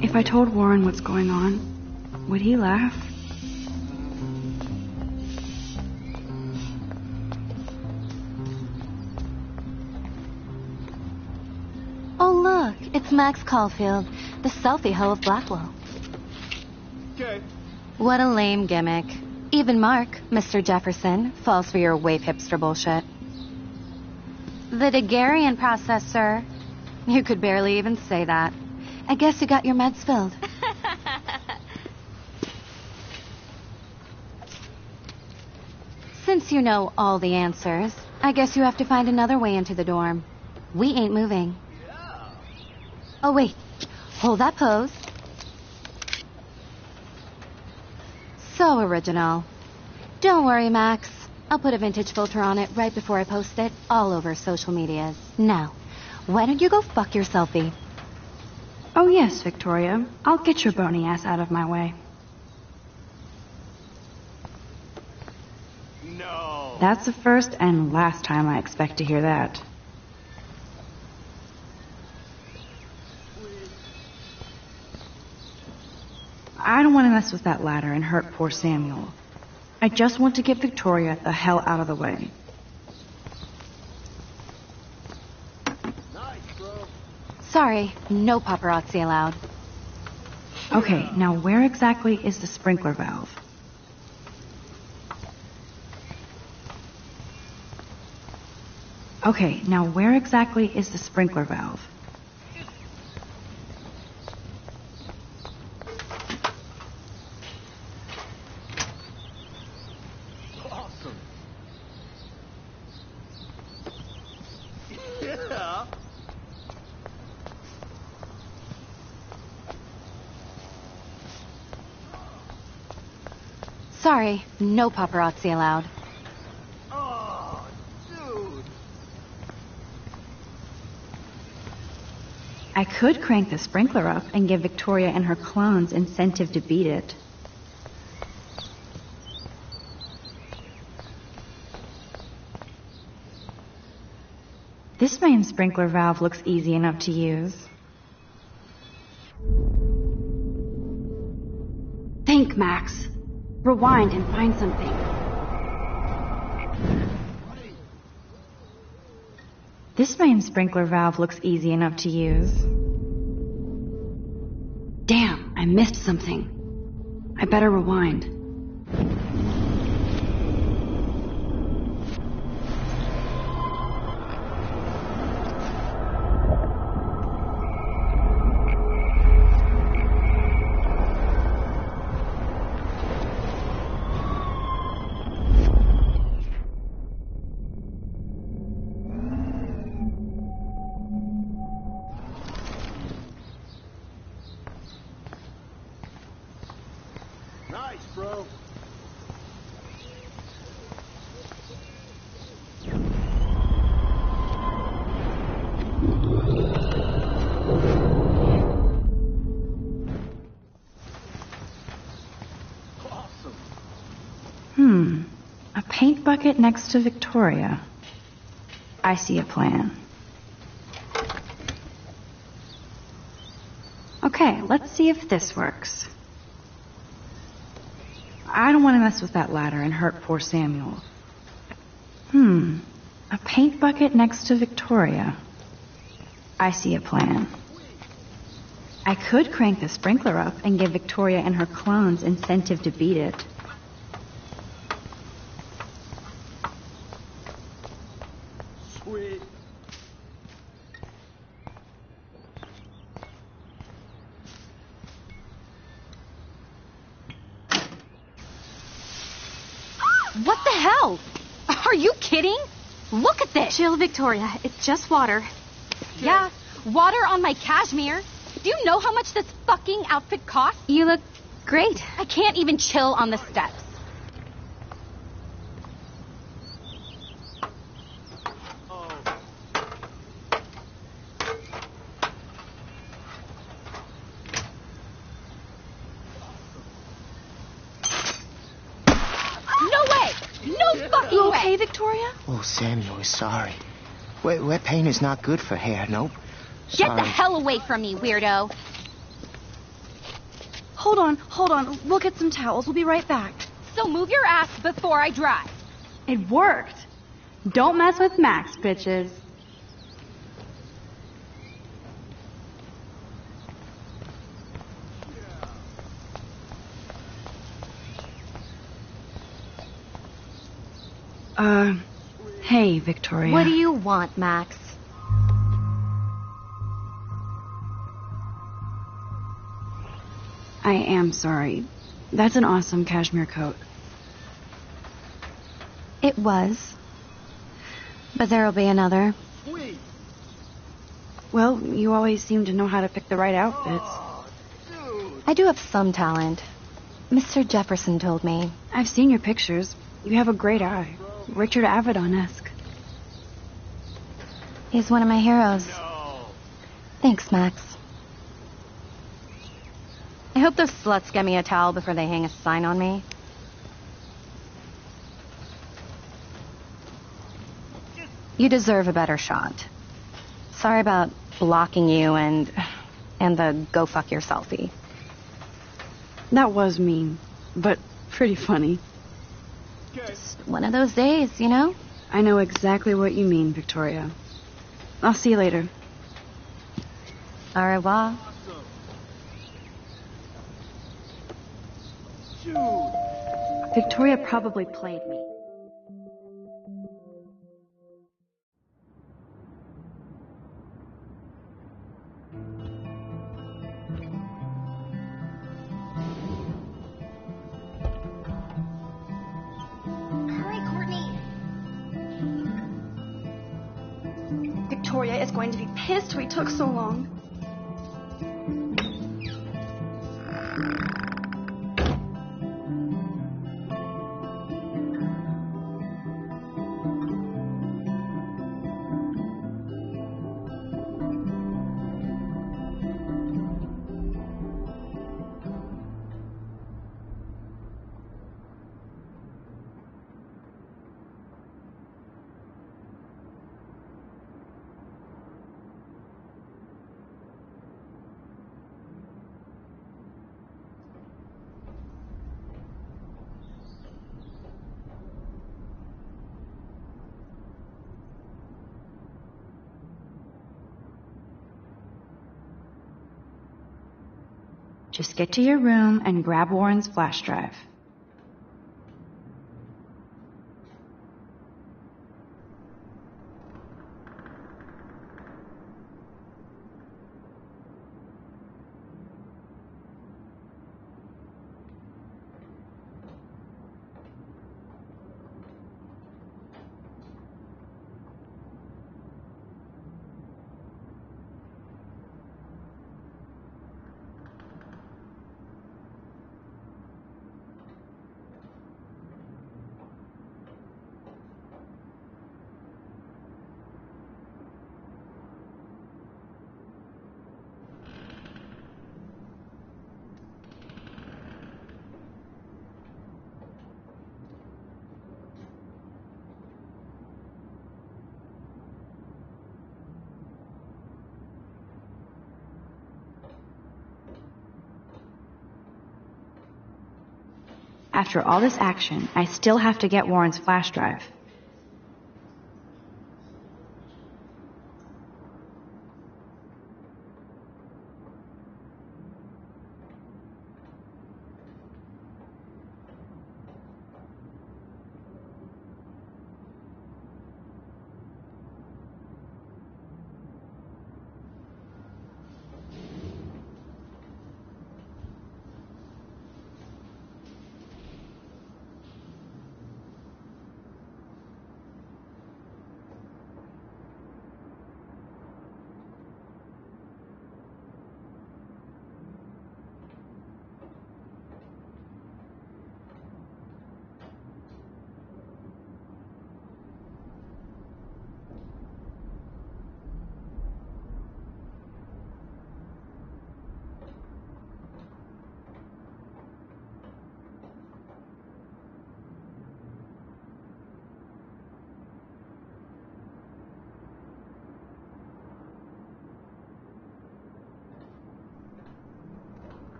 If I told Warren what's going on, would he laugh? Oh, look, it's Max Caulfield, the selfie hoe of Blackwell. Okay. What a lame gimmick. Even Mark, Mr. Jefferson, falls for your wave hipster bullshit. The Daguerrean process, sir. You could barely even say that. I guess you got your meds filled. Since you know all the answers, I guess you have to find another way into the dorm. We ain't moving. Oh, wait. Hold that pose. So original. Don't worry, Max. I'll put a vintage filter on it right before I post it all over social medias. Now, why don't you go fuck your selfie? Oh yes, Victoria. I'll get your bony ass out of my way. No. That's the first and last time I expect to hear that. I don't want to mess with that ladder and hurt poor Samuel. I just want to get Victoria the hell out of the way. Sorry, no paparazzi allowed. Okay, now where exactly is the sprinkler valve? Okay, now where exactly is the sprinkler valve? Awesome. Yeah. Sorry, no paparazzi allowed. Oh, dude. I could crank the sprinkler up and give Victoria and her clones incentive to beat it. This main sprinkler valve looks easy enough to use. Think, Max. Rewind and find something. This main sprinkler valve looks easy enough to use. Damn, I missed something. I better rewind. Nice, bro. A paint bucket next to Victoria. I see a plan. Okay, let's see if this works. I don't want to mess with that ladder and hurt poor Samuel. A paint bucket next to Victoria. I see a plan. I could crank the sprinkler up and give Victoria and her clones incentive to beat it. Sweet. What the hell? Are you kidding? Look at this. Chill, Victoria. It's just water. Yeah, water on my cashmere. Do you know how much this fucking outfit costs? You look great. I can't even chill on the steps. You okay, Victoria? Oh, Samuel is sorry. Wet paint is not good for hair, nope. Get Sorry. the hell away from me, weirdo. Hold on. We'll get some towels. We'll be right back. So move your ass before I drive. It worked. Don't mess with Max, bitches. Hey, Victoria. What do you want, Max? I am sorry. That's an awesome cashmere coat. It was. But there'll be another. Well, you always seem to know how to pick the right outfits. I do have some talent. Mr. Jefferson told me. I've seen your pictures. You have a great eye. Richard Avedon-esque. He's one of my heroes. Thanks, Max. I hope those sluts get me a towel before they hang a sign on me. You deserve a better shot. Sorry about blocking you and the go fuck your selfie. That was mean, but pretty funny. Just one of those days, you know? I know exactly what you mean, Victoria. I'll see you later. Au revoir. Victoria probably played me. Hurry, Courtney. Victoria is going to be pissed we took so long. Just get to your room and grab Warren's flash drive. After all this action, I still have to get Warren's flash drive.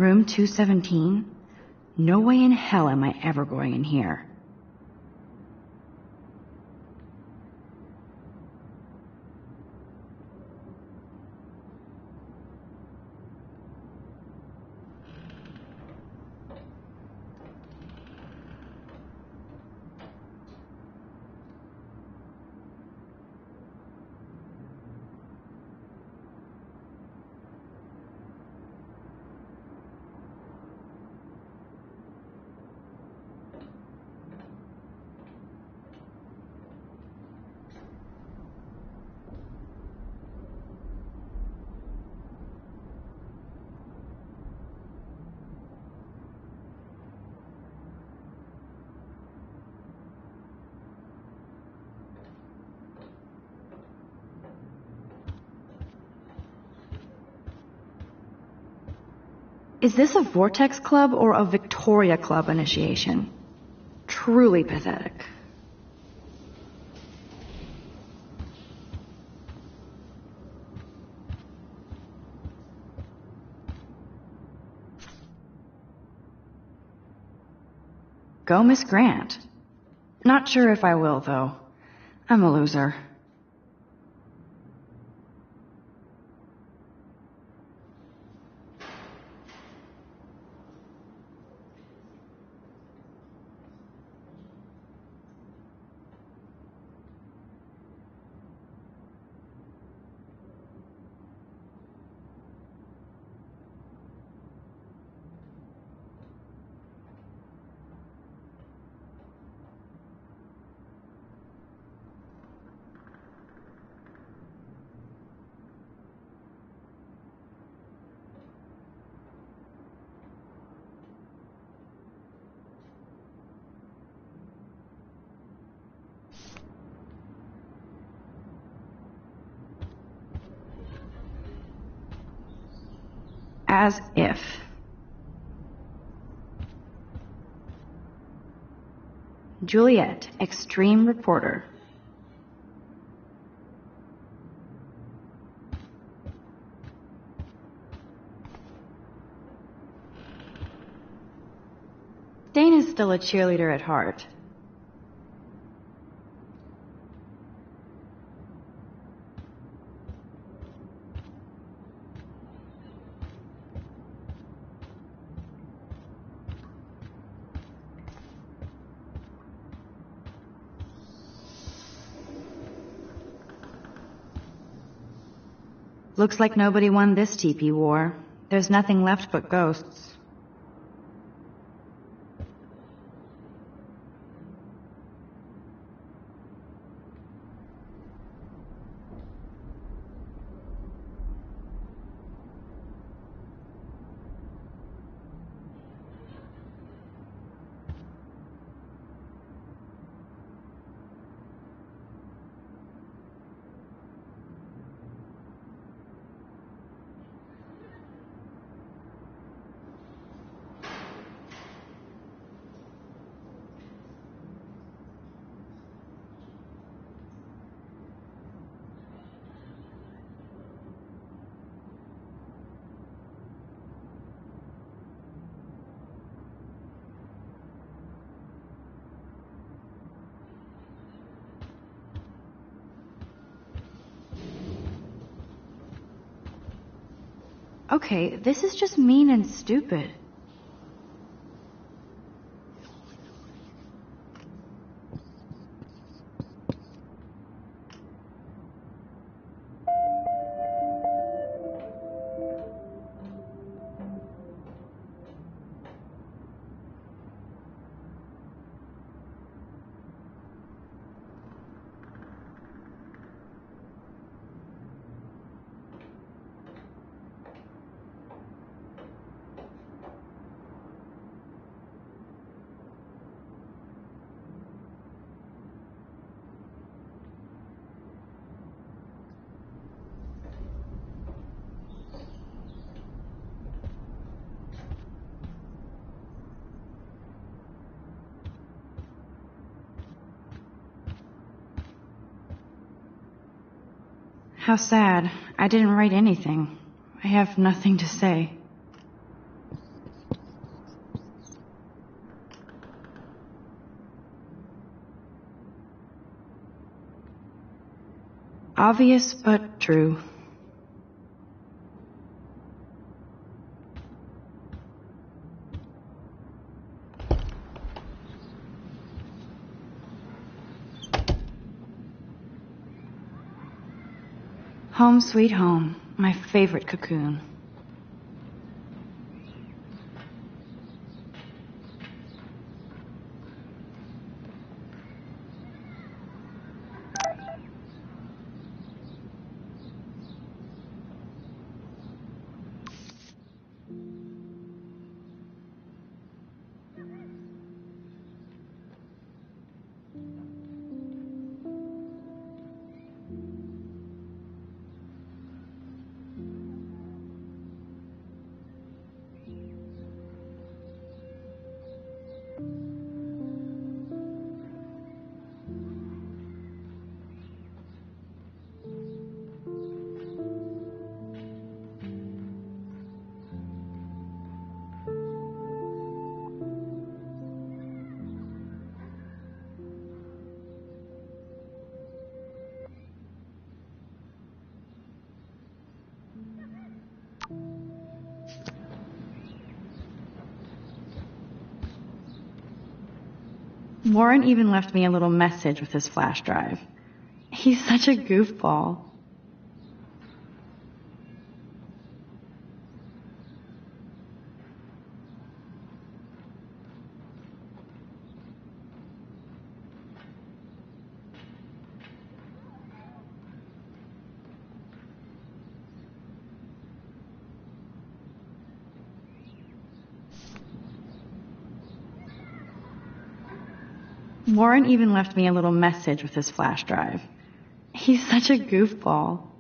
Room 217? No way in hell am I ever going in here. Is this a Vortex Club or a Victoria Club initiation? Truly pathetic. Go, Miss Grant. Not sure if I will, though. I'm a loser. As if. Juliet, extreme reporter. Dana's still a cheerleader at heart. Looks like nobody won this TP war. There's nothing left but ghosts. Okay, this is just mean and stupid. How sad. I didn't write anything. I have nothing to say. Obvious but true. Home sweet home, my favorite cocoon. Warren even left me a little message with his flash drive. He's such a goofball. Warren even left me a little message with his flash drive. He's such a goofball.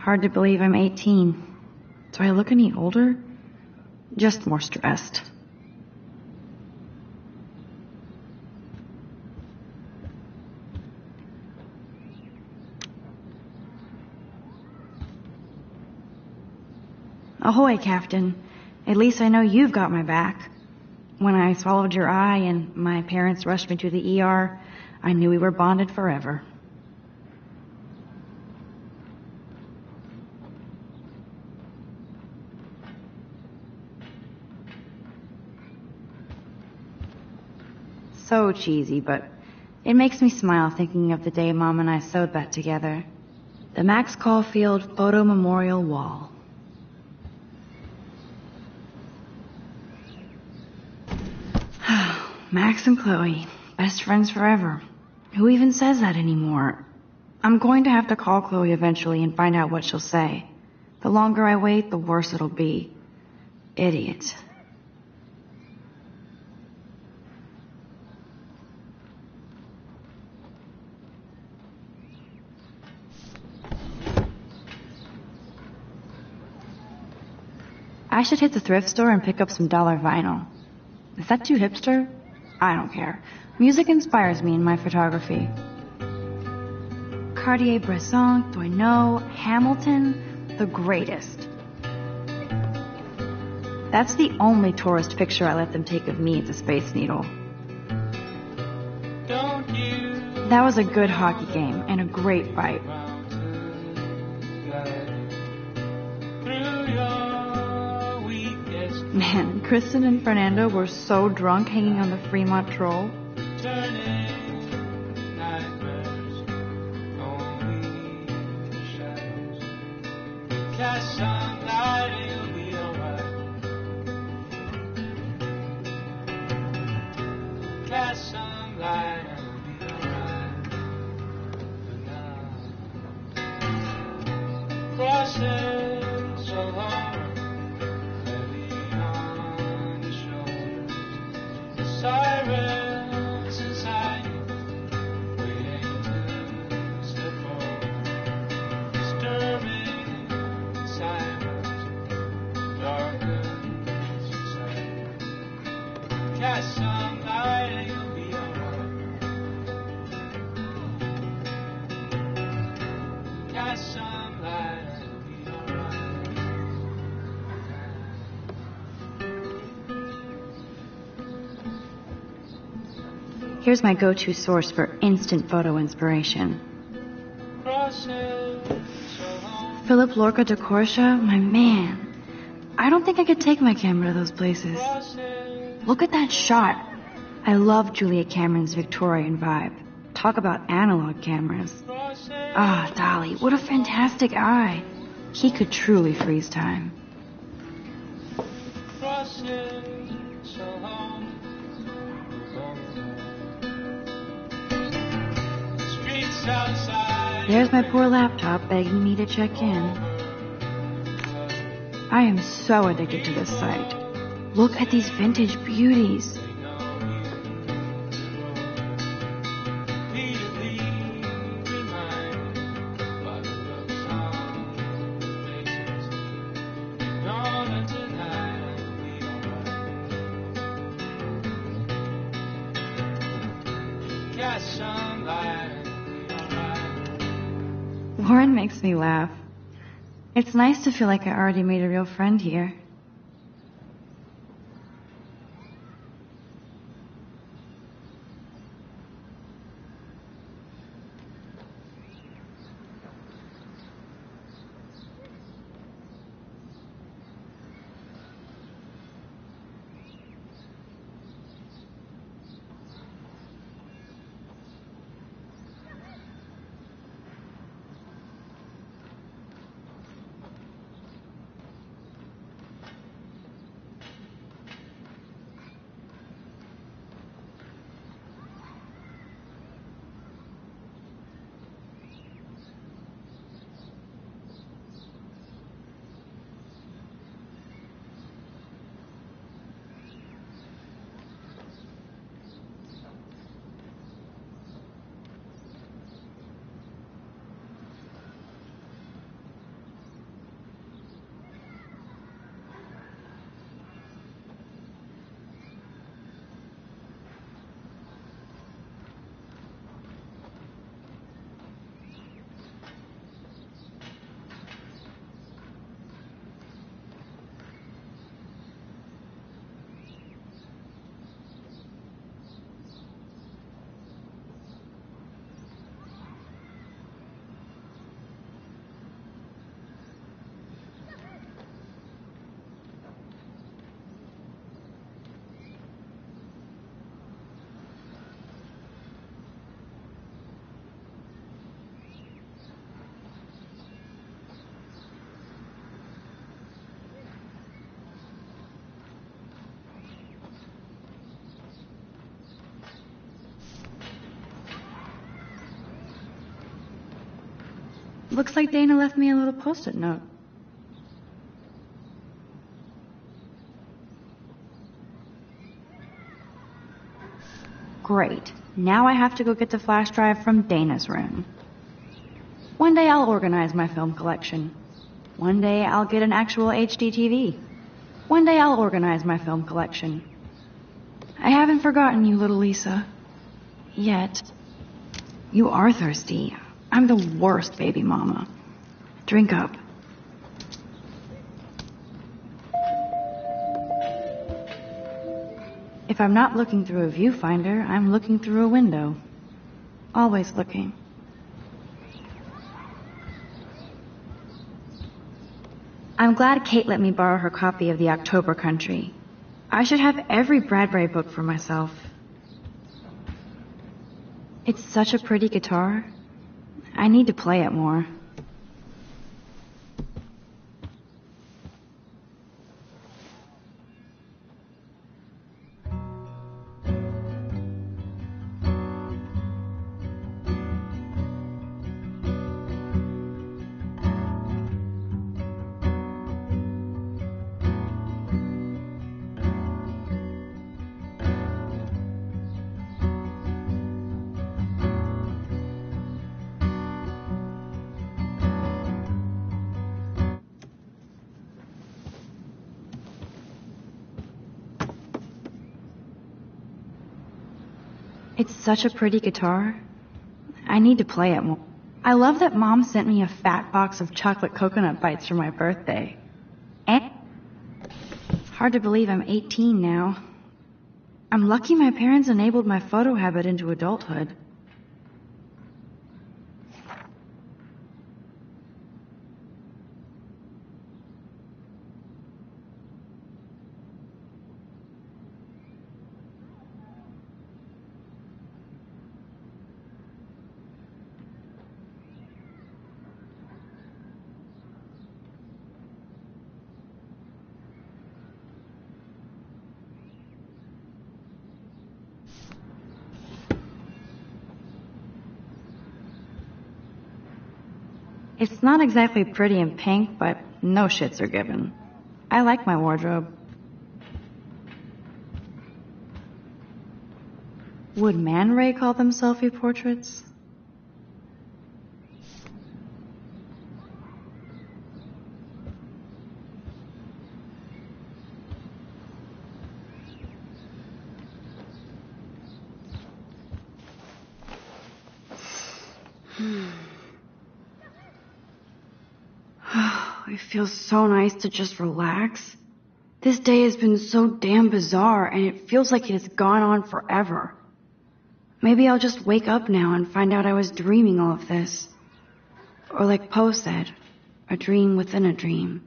Hard to believe I'm 18. Do I look any older? Just more stressed. Ahoy, Captain. At least I know you've got my back. When I swallowed your eye and my parents rushed me to the ER, I knew we were bonded forever. So cheesy, but it makes me smile thinking of the day Mom and I sewed that together. The Max Caulfield Photo Memorial Wall. Max and Chloe, best friends forever. Who even says that anymore? I'm going to have to call Chloe eventually and find out what she'll say. The longer I wait, the worse it'll be. Idiot. I should hit the thrift store and pick up some dollar vinyl. Is that too hipster? I don't care. Music inspires me in my photography. Cartier-Bresson, Doisneau, Hamilton, the greatest. That's the only tourist picture I let them take of me at the Space Needle. That was a good hockey game and a great fight. Man, Kristen and Fernando were so drunk hanging on the Fremont Troll. Here's my go-to source for instant photo inspiration. Philip Lorca de Corsia, my man. I don't think I could take my camera to those places. Look at that shot. I love Julia Cameron's Victorian vibe. Talk about analog cameras. Ah, Dolly, what a fantastic eye. He could truly freeze time. There's my poor laptop begging me to check in. I am so addicted to this site. Look at these vintage beauties. Lauren makes me laugh. It's nice to feel like I already made a real friend here. Looks like Dana left me a little post-it note. Great. Now I have to go get the flash drive from Dana's room. One day I'll organize my film collection. One day I'll get an actual HD TV. One day I'll organize my film collection. I haven't forgotten you, little Lisa. Yet. You are thirsty. I'm the worst baby mama. Drink up. If I'm not looking through a viewfinder, I'm looking through a window. Always looking. I'm glad Kate let me borrow her copy of The October Country. I should have every Bradbury book for myself. It's such a pretty guitar. I need to play it more. It's such a pretty guitar. I need to play it more. I love that Mom sent me a fat box of chocolate coconut bites for my birthday. And it's hard to believe I'm 18 now. I'm lucky my parents enabled my photo habit into adulthood. It's not exactly pretty and pink, but no shits are given. I like my wardrobe. Would Man Ray call them selfie portraits? It feels so nice to just relax. This day has been so damn bizarre, and it feels like it has gone on forever. Maybe I'll just wake up now and find out I was dreaming all of this. Or like Poe said, a dream within a dream.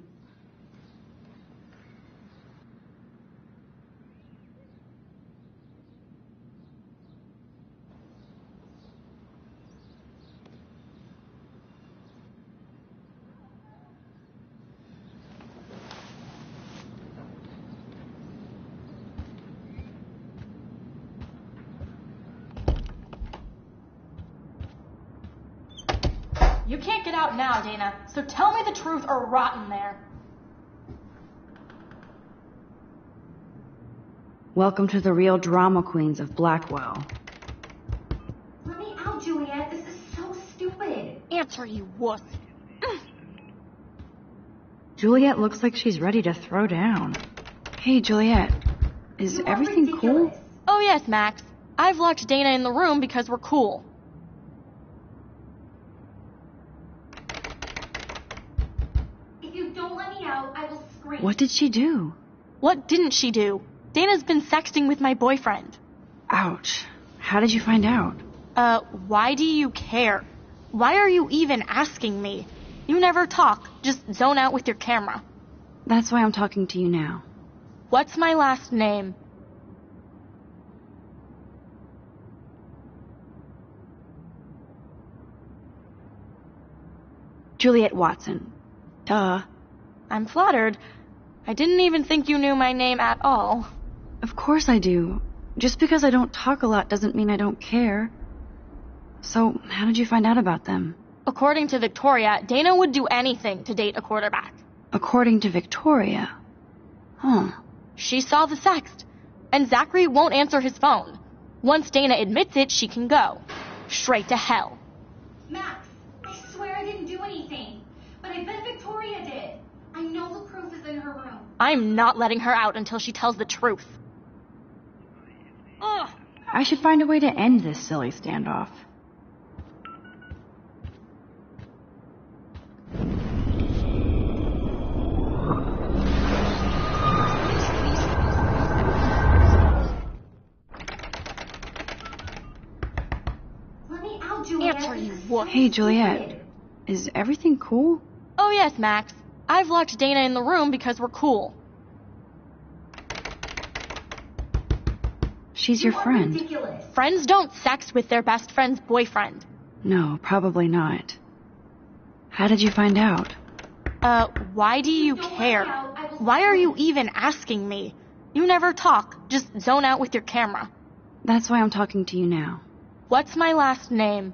You can't get out now, Dana, so tell me the truth or rot in there. Welcome to the real drama queens of Blackwell. Let me out, Juliet. This is so stupid. Answer, you wuss. Juliet looks like she's ready to throw down. Hey, Juliet. Is everything cool? Oh yes, Max. I've locked Dana in the room because we're cool. If you don't let me out, I will scream. What did she do? What didn't she do? Dana's been sexting with my boyfriend. Ouch. How did you find out? Why do you care? Why are you even asking me? You never talk, just zone out with your camera. That's why I'm talking to you now. What's my last name? Juliet Watson. Duh. I'm flattered. I didn't even think you knew my name at all. Of course I do. Just because I don't talk a lot doesn't mean I don't care. So, how did you find out about them? According to Victoria, Dana would do anything to date a quarterback. According to Victoria? Huh. She saw the sext. And Zachary won't answer his phone. Once Dana admits it, she can go. Straight to hell. Max, I swear I didn't do anything. But I bet Victoria did. I know the proof is in her room. I'm not letting her out until she tells the truth. Ugh. I should find a way to end this silly standoff. Let me out, Juliet. Answer, you wuss. Hey, Juliet. Is everything cool? Oh yes, Max. I've locked Dana in the room because we're cool. She's your friend. Ridiculous. Friends don't sex with their best friend's boyfriend. No, probably not. How did you find out? Why do you care? Why are you even asking me? You never talk, just zone out with your camera. That's why I'm talking to you now. What's my last name?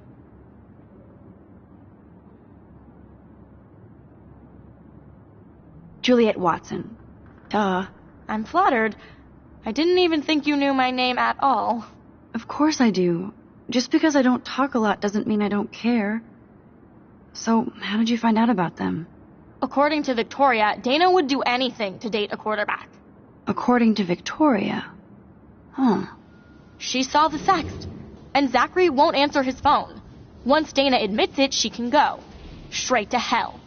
Juliet Watson. Duh. I'm flattered. I didn't even think you knew my name at all. Of course I do. Just because I don't talk a lot doesn't mean I don't care. So, how did you find out about them? According to Victoria, Dana would do anything to date a quarterback. According to Victoria? Huh. She saw the sext. And Zachary won't answer his phone. Once Dana admits it, she can go. Straight to hell.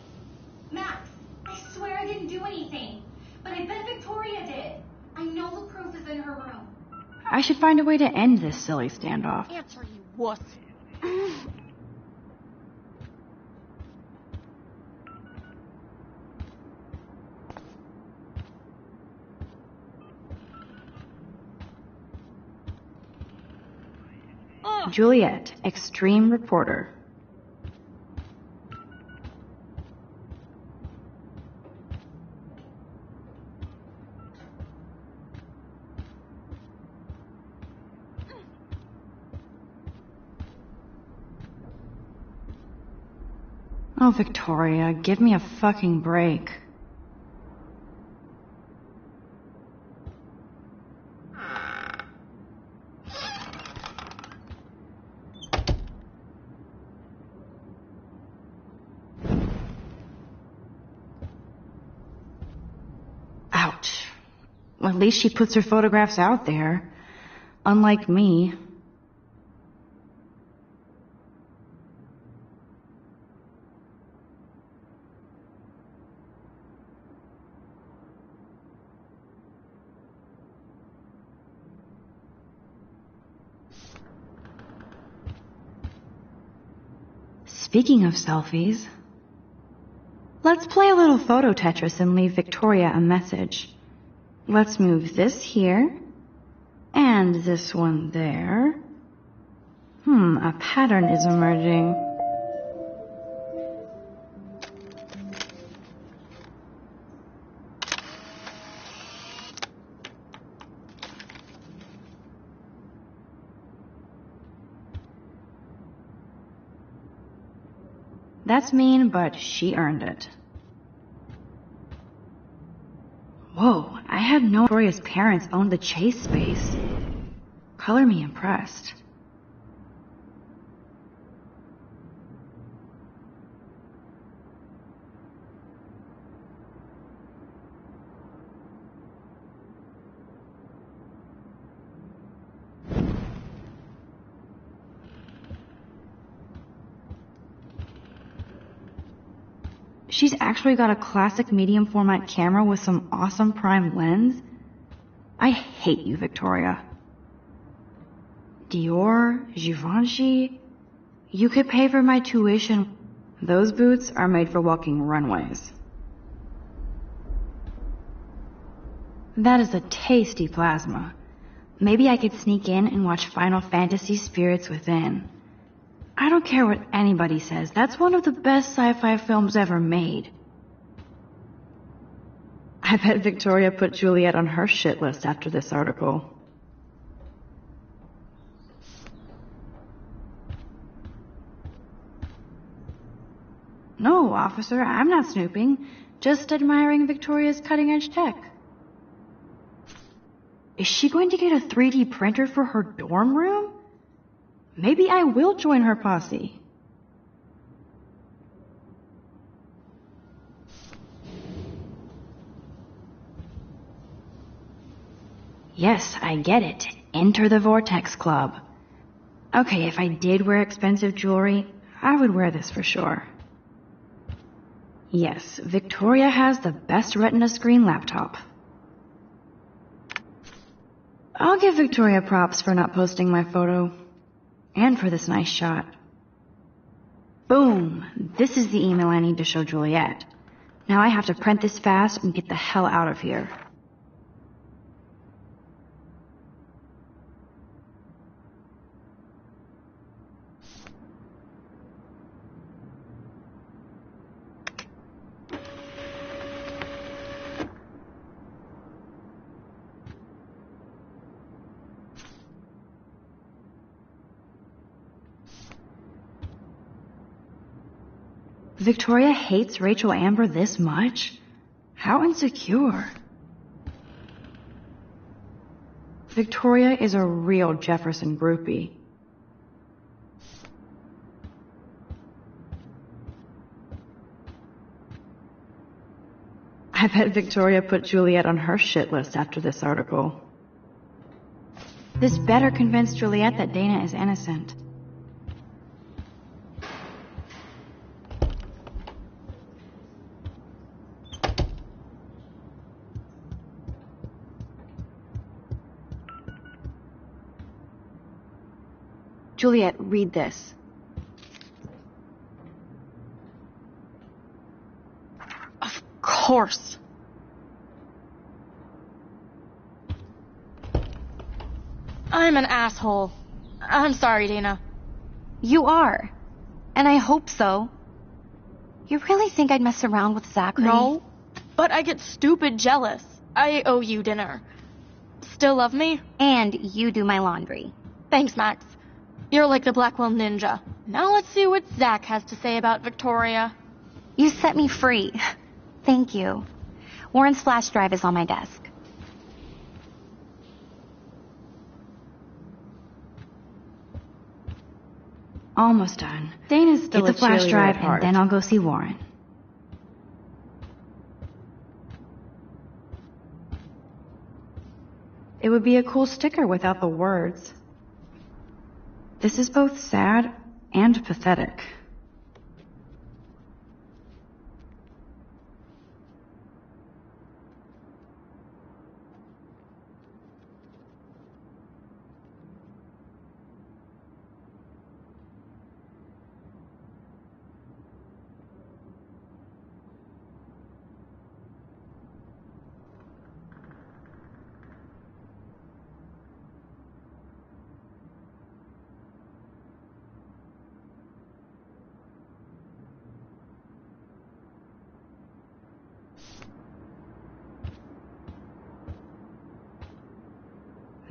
Max, I swear I didn't do anything. But I bet Victoria did. I know the proof is in her room. I should find a way to end this silly standoff. Answer, you wuss. Juliet, extreme reporter. Oh, Victoria, give me a fucking break. Ouch. Well, at least she puts her photographs out there. Unlike me. Speaking of selfies, let's play a little photo Tetris and leave Victoria a message. Let's move this here, and this one there. A pattern is emerging. That's mean, but she earned it. Whoa, I had no idea Victoria's parents owned the chase space. Color me impressed. She's actually got a classic medium format camera with some awesome prime lens. I hate you, Victoria. Dior, Givenchy, you could pay for my tuition. Those boots are made for walking runways. That is a tasty plasma. Maybe I could sneak in and watch Final Fantasy Spirits Within. I don't care what anybody says, that's one of the best sci-fi films ever made. I bet Victoria put Juliet on her shit list after this article. No, officer, I'm not snooping. Just admiring Victoria's cutting-edge tech. Is she going to get a 3D printer for her dorm room? Maybe I will join her posse. Yes, I get it. Enter the Vortex Club. Okay, if I did wear expensive jewelry, I would wear this for sure. Yes, Victoria has the best Retina screen laptop. I'll give Victoria props for not posting my photo. And for this nice shot. Boom! This is the email I need to show Juliet. Now I have to print this fast and get the hell out of here. Victoria hates Rachel Amber this much? How insecure. Victoria is a real Jefferson groupie. I bet Victoria put Juliet on her shit list after this article. This better convince Juliet that Dana is innocent. Juliet, read this. Of course. I'm an asshole. I'm sorry, Dana. You are. And I hope so. You really think I'd mess around with Zachary? No, but I get stupid jealous. I owe you dinner. Still love me? And you do my laundry. Thanks, Max. You're like the Blackwell Ninja. Now let's see what Zach has to say about Victoria. You set me free. Thank you. Warren's flash drive is on my desk. Almost done. Dana's still Get the flash cheerleader drive, at heart. and then I'll go see Warren. It would be a cool sticker without the words. This is both sad and pathetic.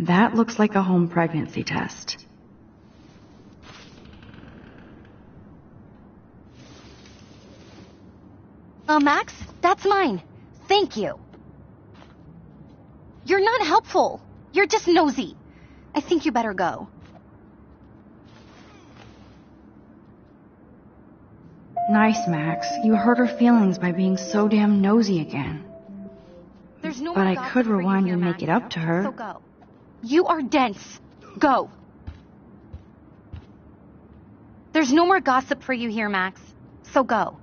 That looks like a home pregnancy test. Max, that's mine. Thank you. You're not helpful. You're just nosy. I think you better go. Nice, Max. You hurt her feelings by being so damn nosy again. There's no But more I gossip could for you rewind here, and make Max. it up to her. So go. You are dense. Go. There's no more gossip for you here, Max. So go.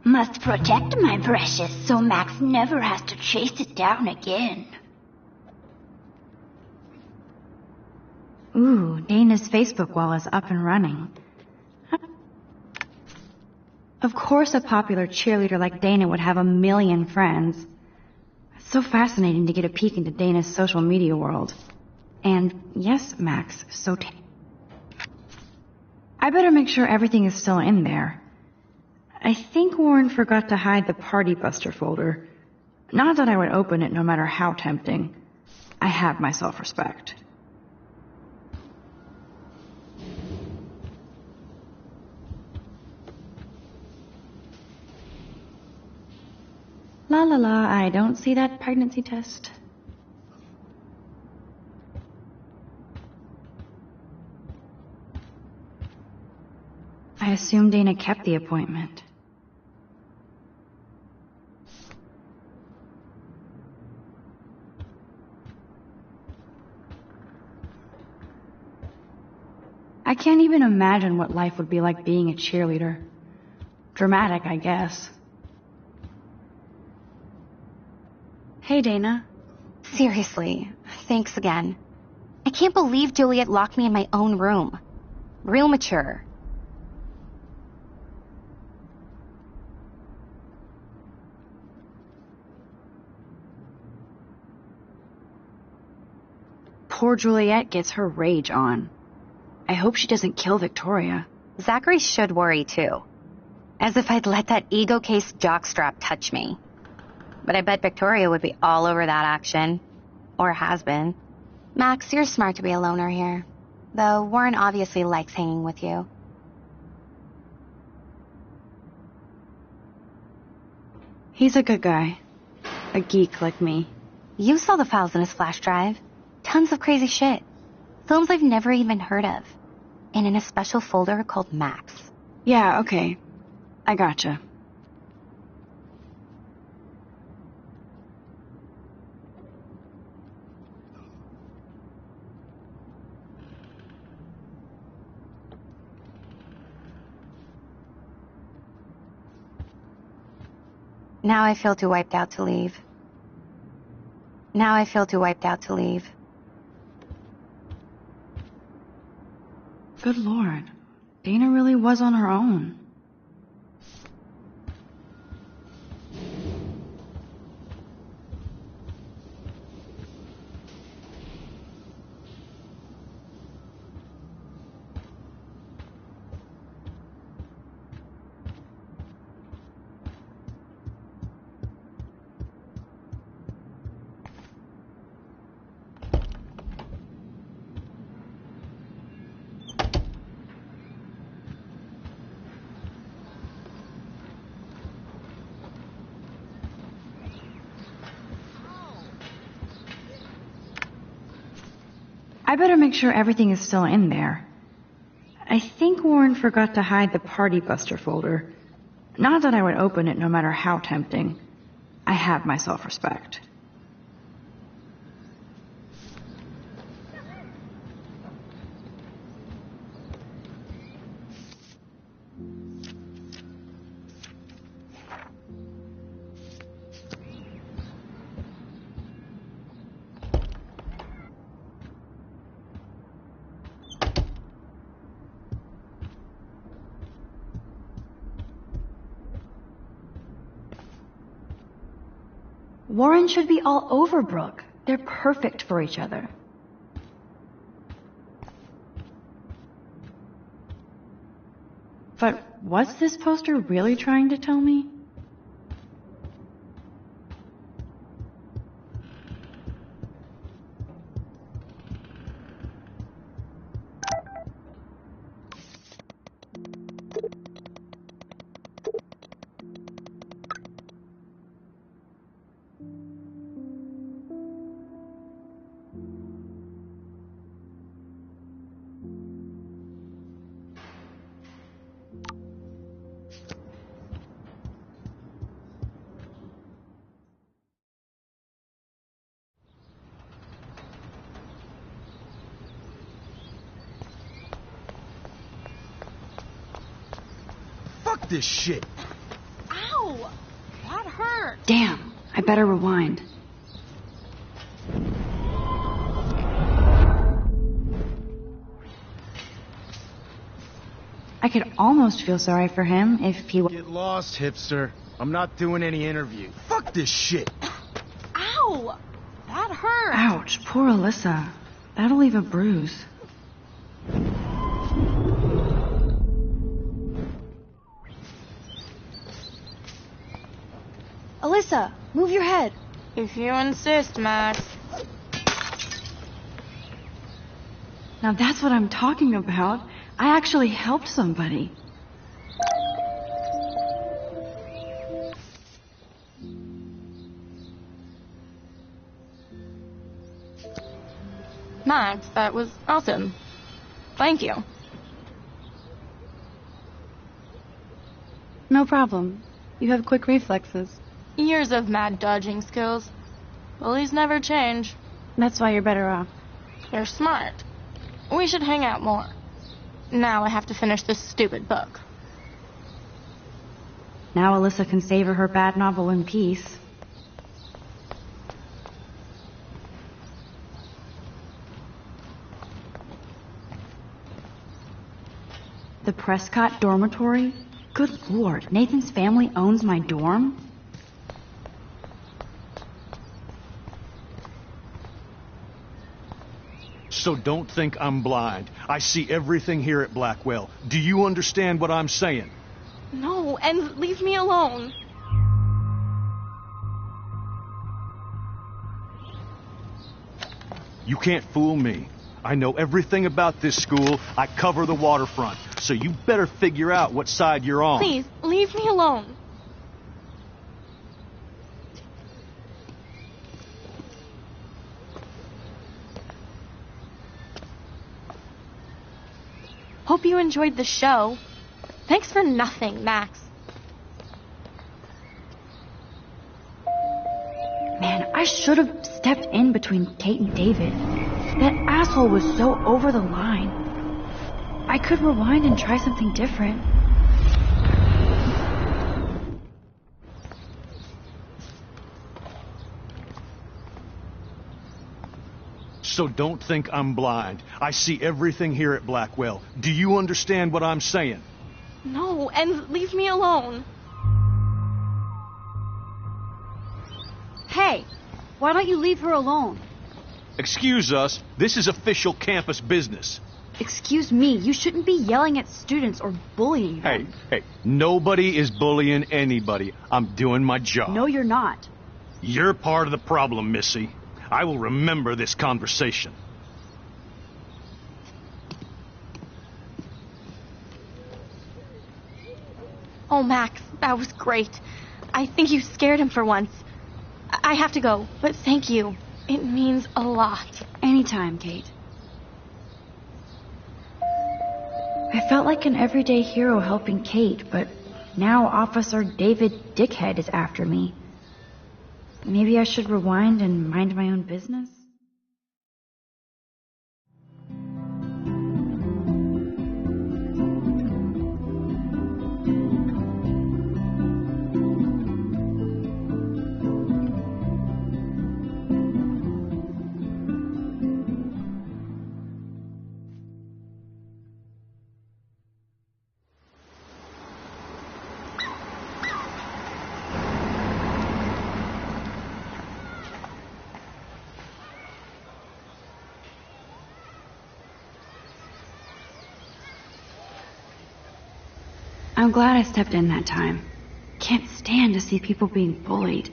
Must protect my precious so Max never has to chase it down again. Ooh, Dana's Facebook wall is up and running. Of course a popular cheerleader like Dana would have a million friends. It's so fascinating to get a peek into Dana's social media world. And yes, Max, I better make sure everything is still in there. I think Warren forgot to hide the Party Buster folder. Not that I would open it no matter how tempting. I have my self-respect. La la la, I don't see that pregnancy test. I assume Dana kept the appointment. I can't even imagine what life would be like being a cheerleader. Dramatic, I guess. Hey, Dana. Seriously, thanks again. I can't believe Juliet locked me in my own room. Real mature. Poor Juliet gets her rage on. I hope she doesn't kill Victoria. Zachary should worry too. As if I'd let that ego-cased jockstrap touch me. But I bet Victoria would be all over that action. Or has been. Max, you're smart to be a loner here. Though Warren obviously likes hanging with you. He's a good guy. A geek like me. You saw the files in his flash drive. Tons of crazy shit. Films I've never even heard of. And in a special folder called Max. Yeah, okay. I gotcha. Now I feel too wiped out to leave. Now I feel too wiped out to leave. Good Lord. Dana really was on her own. I better make sure everything is still in there. I think Warren forgot to hide the Party Buster folder. Not that I would open it no matter how tempting. I have my self-respect. Warren should be all over Brooke. They're perfect for each other. But what's this poster really trying to tell me? Fuck this shit. Ow! That hurt. Damn, I better rewind. I could almost feel sorry for him if he Get lost, hipster. I'm not doing any interview. Fuck this shit. Ow! That hurt. Ouch, poor Alyssa. That'll leave a bruise. Alyssa, move your head. If you insist, Max. Now that's what I'm talking about. I actually helped somebody. Max, that was awesome. Thank you. No problem. You have quick reflexes. Years of mad dodging skills. Bullies never change. That's why you're better off. You're smart. We should hang out more. Now I have to finish this stupid book. Now Alyssa can savor her bad novel in peace. The Prescott dormitory? Good lord, Nathan's family owns my dorm? So don't think I'm blind. I see everything here at Blackwell. Do you understand what I'm saying? No, and leave me alone. You can't fool me. I know everything about this school. I cover the waterfront. So you better figure out what side you're on. Please, leave me alone. Hope you enjoyed the show. Thanks for nothing, Max. Man, I should have stepped in between Kate and David. That asshole was so over the line. I could rewind and try something different. So don't think I'm blind. I see everything here at Blackwell. Do you understand what I'm saying? No, and leave me alone. Hey, why don't you leave her alone? Excuse us. This is official campus business. Excuse me, you shouldn't be yelling at students or bullying them. Hey, nobody is bullying anybody. I'm doing my job. No, you're not. You're part of the problem, Missy. I will remember this conversation. Oh, Max, that was great. I think you scared him for once. I have to go, but thank you. It means a lot. Anytime, Kate. I felt like an everyday hero helping Kate, but now Officer David Dickhead is after me. Maybe I should rewind and mind my own business? I'm glad I stepped in that time. Can't stand to see people being bullied.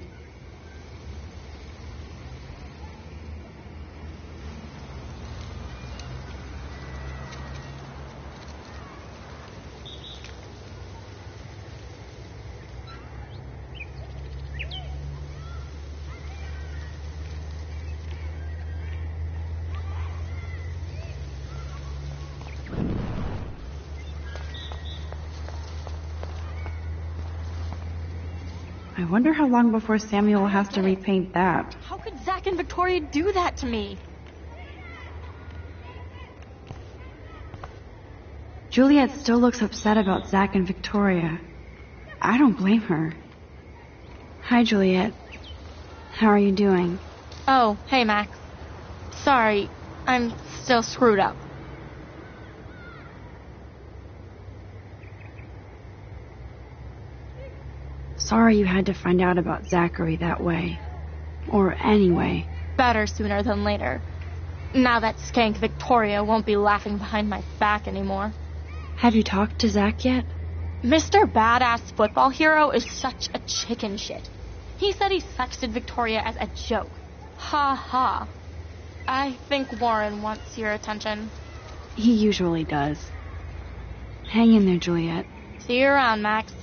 I wonder how long before Samuel has to repaint that. How could Zach and Victoria do that to me? Juliet still looks upset about Zach and Victoria. I don't blame her. Hi, Juliet. How are you doing? Oh, hey, Max. Sorry, I'm still screwed up. Sorry you had to find out about Zachary that way. Or anyway. Better sooner than later. Now that skank Victoria won't be laughing behind my back anymore. Have you talked to Zach yet? Mr. Badass Football Hero is such a chicken shit. He said he sexted Victoria as a joke. Ha ha. I think Warren wants your attention. He usually does. Hang in there, Juliet. See you around, Max.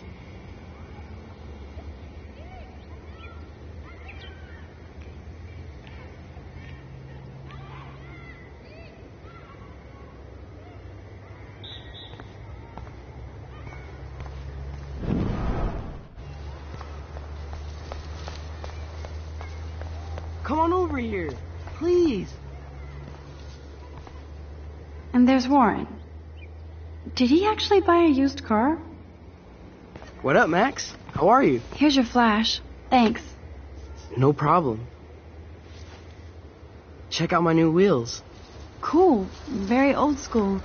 Come on over here, please. And there's Warren. Did he actually buy a used car? What up, Max? How are you? Here's your flash. Thanks. No problem. Check out my new wheels. Cool. Very old school.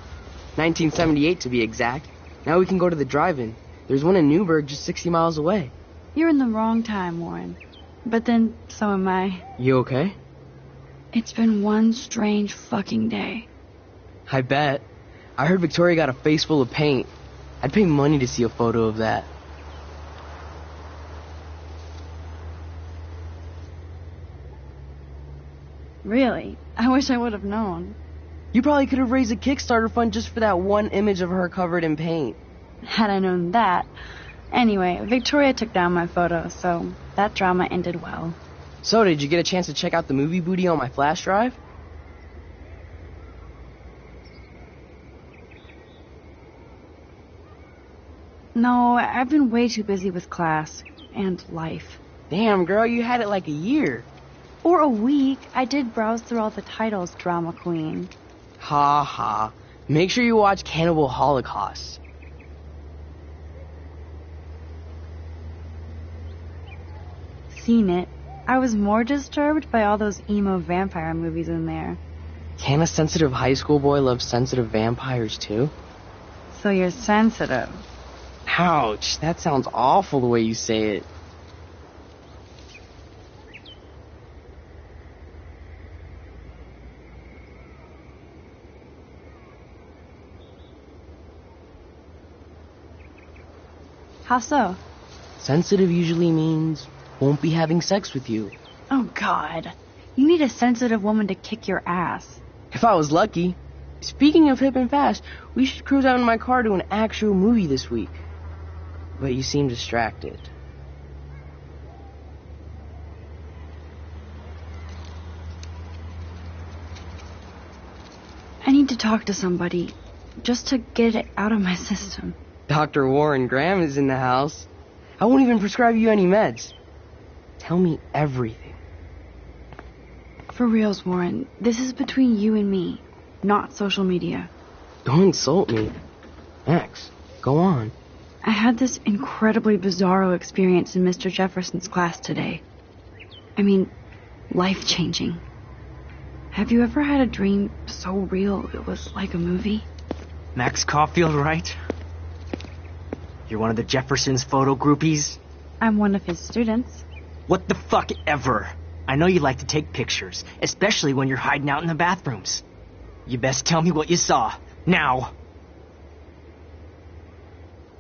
1978 to be exact. Now we can go to the drive-in. There's one in Newburgh just 60 miles away. You're in the wrong time, Warren. But then, so am I. You okay? It's been one strange fucking day. I bet. I heard Victoria got a face full of paint. I'd pay money to see a photo of that. Really? I wish I would have known. You probably could have raised a Kickstarter fund just for that one image of her covered in paint. Had I known that. Anyway, Victoria took down my photo, so that drama ended well. So, did you get a chance to check out the movie booty on my flash drive? No, I've been way too busy with class and life. Damn, girl, you had it like a year. Or a week. I did browse through all the titles, drama queen. Ha ha. Make sure you watch Cannibal Holocaust. Seen it. I was more disturbed by all those emo vampire movies in there. Can a sensitive high school boy love sensitive vampires too? So you're sensitive. Ouch, that sounds awful the way you say it. How so? Sensitive usually means won't be having sex with you. Oh, God. You need a sensitive woman to kick your ass. If I was lucky. Speaking of hip and fast, we should cruise out in my car to an actual movie this week. But you seem distracted. I need to talk to somebody. just to get it out of my system. Dr. Warren Graham is in the house. I won't even prescribe you any meds. Tell me everything. For reals, Warren, this is between you and me, not social media. Don't insult me. Max, go on. I had this incredibly bizarro experience in Mr. Jefferson's class today. I mean, life-changing. Have you ever had a dream so real it was like a movie? Max Caulfield, right? You're one of the Jefferson's photo groupies? I'm one of his students. What the fuck ever? I know you like to take pictures, especially when you're hiding out in the bathrooms. You best tell me what you saw. Now.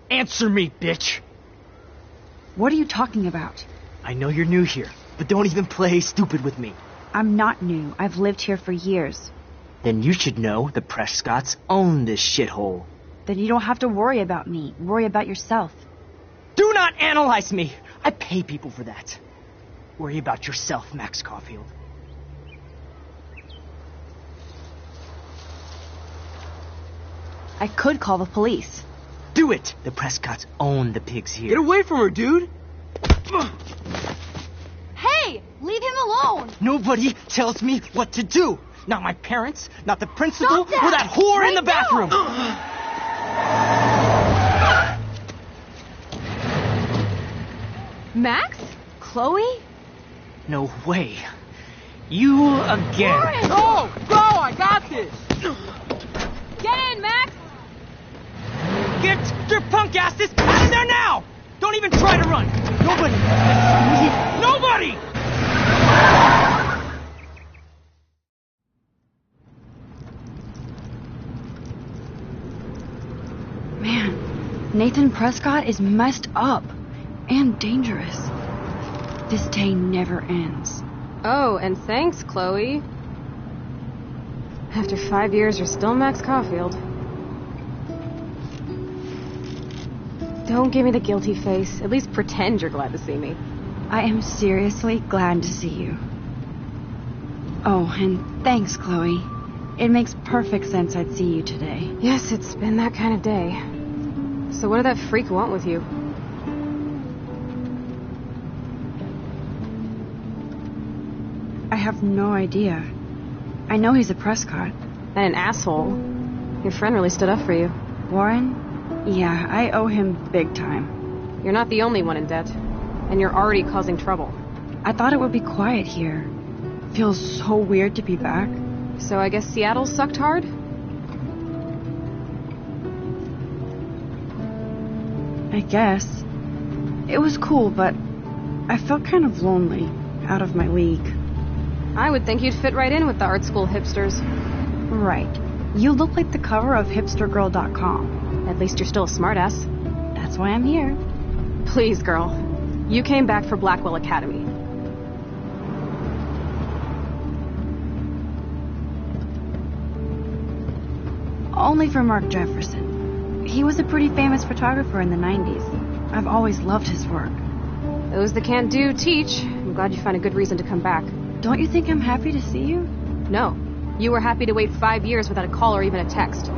Answer me, bitch! What are you talking about? I know you're new here, but don't even play stupid with me. I'm not new. I've lived here for years. Then you should know the Prescotts own this shithole. Then you don't have to worry about me. Worry about yourself. Do not analyze me! I pay people for that. Worry about yourself, Max Caulfield. I could call the police. Do it! The Prescotts own the pigs here. Get away from her, dude! Hey! Leave him alone! Nobody tells me what to do! Not my parents, not the principal, Stop that! or that whore Right in the bathroom! Max? Chloe? No way. You again. Warren! Go! Go! I got this! Get in, Max! Get your punk asses out of there now! Don't even try to run! Nobody! Nobody! Man, Nathan Prescott is messed up and dangerous. This day never ends. Oh, and thanks, Chloe. After 5 years, you're still Max Caulfield. Don't give me the guilty face. At least pretend you're glad to see me. I am seriously glad to see you. Oh, and thanks, Chloe. It makes perfect sense I'd see you today. Yes, it's been that kind of day. So what did that freak want with you? I have no idea. I know he's a Prescott. And an asshole. Your friend really stood up for you. Warren? Yeah, I owe him big time. You're not the only one in debt. And you're already causing trouble. I thought it would be quiet here. Feels so weird to be back. So I guess Seattle sucked hard? I guess. It was cool, but I felt kind of lonely, out of my league. I would think you'd fit right in with the art school hipsters. Right. You look like the cover of hipstergirl.com. At least you're still a smartass. That's why I'm here. Please, girl. You came back for Blackwell Academy. Only for Mark Jefferson. He was a pretty famous photographer in the 90s. I've always loved his work. Those that can't do, teach. I'm glad you found a good reason to come back. Don't you think I'm happy to see you? No. You were happy to wait 5 years without a call or even a text.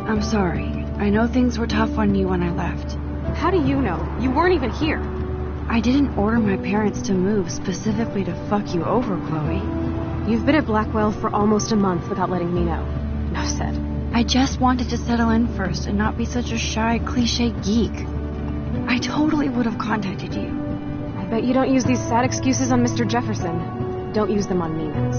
I'm sorry. I know things were tough on you when I left. How do you know? You weren't even here. I didn't order my parents to move specifically to fuck you over, Chloe. You've been at Blackwell for almost a month without letting me know. Enough said. I just wanted to settle in first and not be such a shy, cliche geek. I totally would have contacted you. I bet you don't use these sad excuses on Mr. Jefferson. Don't use them on me, Max.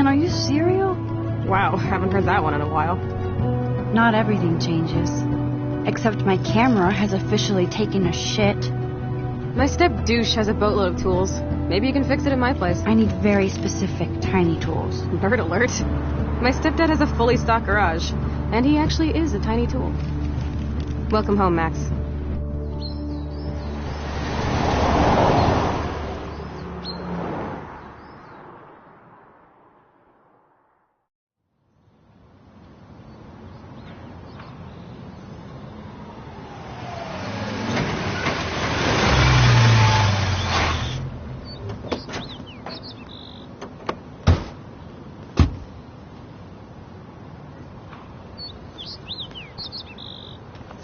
Are you serial? Wow, haven't heard that one in a while. Not everything changes. Except my camera has officially taken a shit. My step douche has a boatload of tools. Maybe you can fix it at my place. I need very specific, tiny tools. Nerd alert. My stepdad has a fully stocked garage, and he actually is a tiny tool. Welcome home, Max.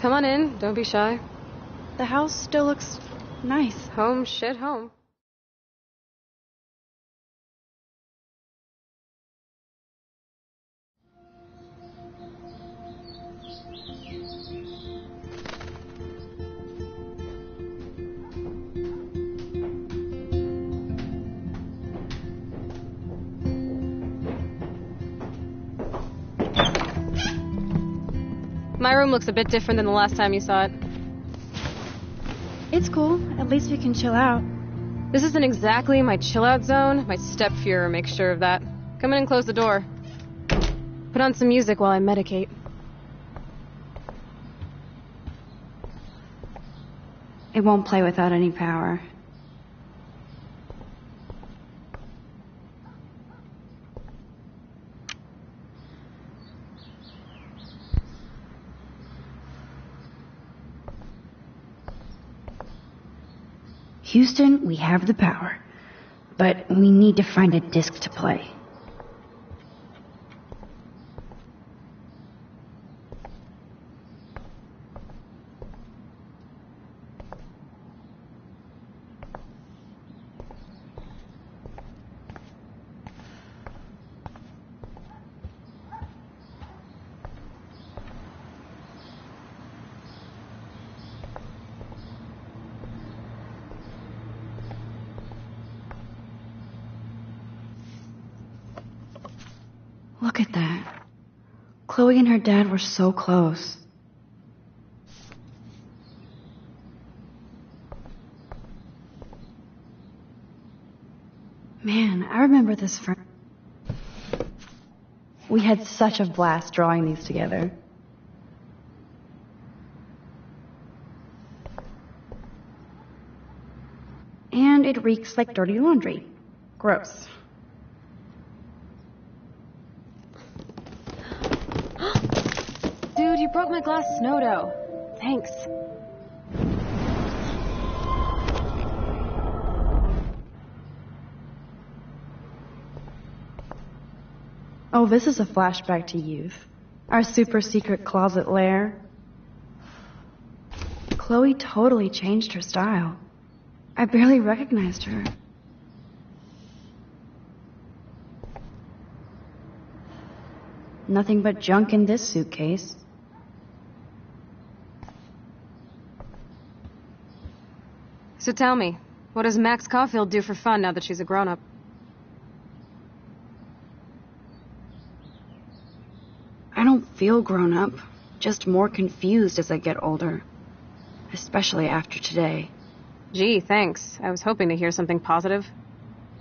Come on in, don't be shy. The house still looks nice. Home shit home. My room looks a bit different than the last time you saw it. It's cool. At least we can chill out. This isn't exactly my chill-out zone. My step-Fuhrer makes sure of that. Come in and close the door. Put on some music while I medicate. It won't play without any power. Houston, we have the power, but we need to find a disc to play. Look at that. Chloe and her dad were so close. Man, I remember this friend. We had such a blast drawing these together. And it reeks like dirty laundry. Gross. Dude, you broke my glass snow dough. Thanks. Oh, this is a flashback to youth. Our super secret closet lair. Chloe totally changed her style. I barely recognized her. Nothing but junk in this suitcase. So tell me, what does Max Caulfield do for fun now that she's a grown-up? I don't feel grown up, just more confused as I get older. Especially after today. Gee, thanks. I was hoping to hear something positive.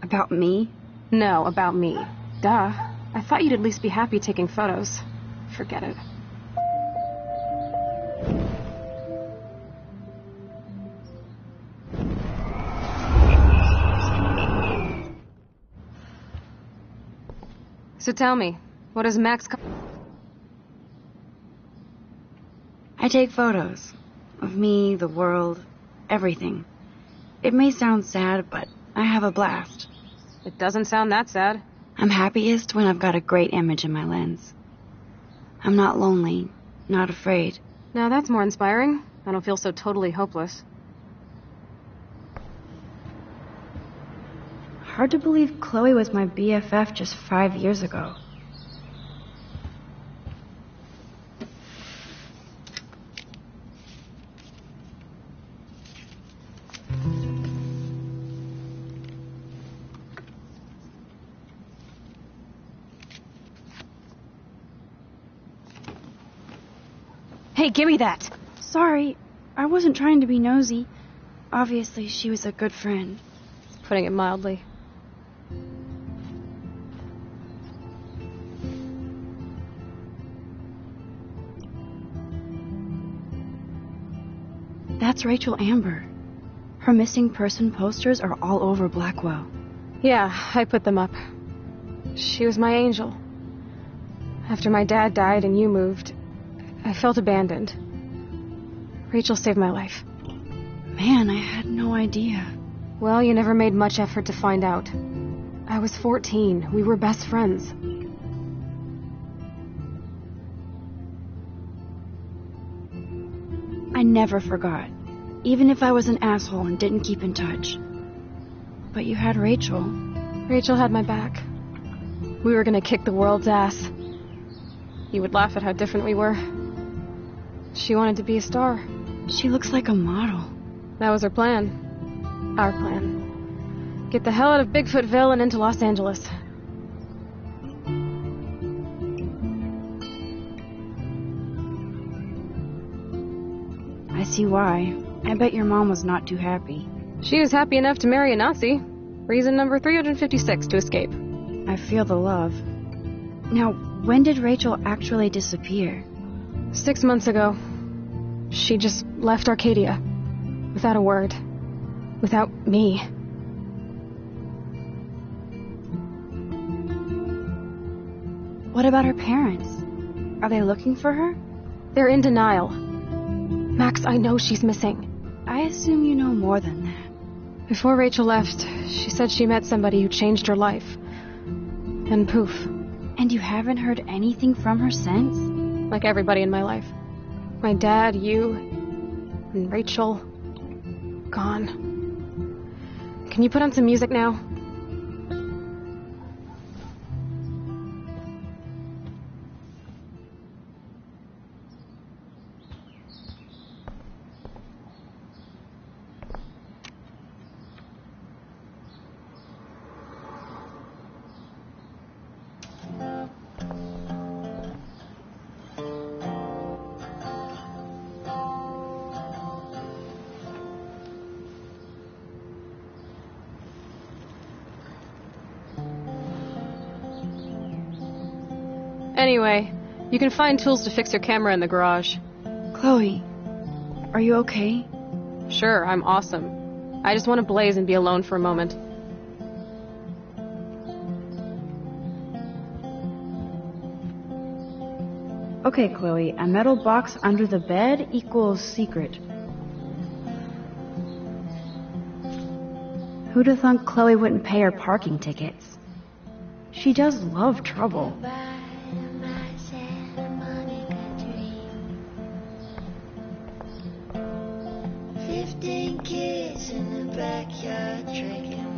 About me? No, about me. Duh. I thought you'd at least be happy taking photos. Forget it. So tell me, what does Max... I take photos. Of me, the world, everything. It may sound sad, but I have a blast. It doesn't sound that sad. I'm happiest when I've got a great image in my lens. I'm not lonely, not afraid. Now that's more inspiring. I don't feel so totally hopeless. Hard to believe Chloe was my BFF just 5 years ago. Hey, give me that! Sorry, I wasn't trying to be nosy. Obviously, she was a good friend. Putting it mildly. That's Rachel Amber. Her missing person posters are all over Blackwell. Yeah, I put them up. She was my angel. After my dad died and you moved, I felt abandoned. Rachel saved my life. Man, I had no idea. Well, you never made much effort to find out. I was 14. We were best friends. I never forgot, even if I was an asshole and didn't keep in touch. But you had Rachel. Rachel had my back. We were gonna kick the world's ass. You would laugh at how different we were. She wanted to be a star. She looks like a model. That was her plan. Our plan. Get the hell out of Bigfootville and into Los Angeles. I see why. I bet your mom was not too happy. She was happy enough to marry a Nazi. Reason number 356 to escape. I feel the love. Now, when did Rachel actually disappear? 6 months ago. She just left Arcadia. Without a word. Without me. What about her parents? Are they looking for her? They're in denial. Max, I know she's missing. I assume you know more than that. Before Rachel left, she said she met somebody who changed her life. And poof. And you haven't heard anything from her since? Like everybody in my life. My dad, you, and Rachel. Gone. Can you put on some music now? Anyway, you can find tools to fix your camera in the garage. Chloe, are you okay? Sure, I'm awesome. I just want to blaze and be alone for a moment. Okay, Chloe, a metal box under the bed equals secret. Who'd have thunk Chloe wouldn't pay her parking tickets? She does love trouble. 15 kids in the backyard drinking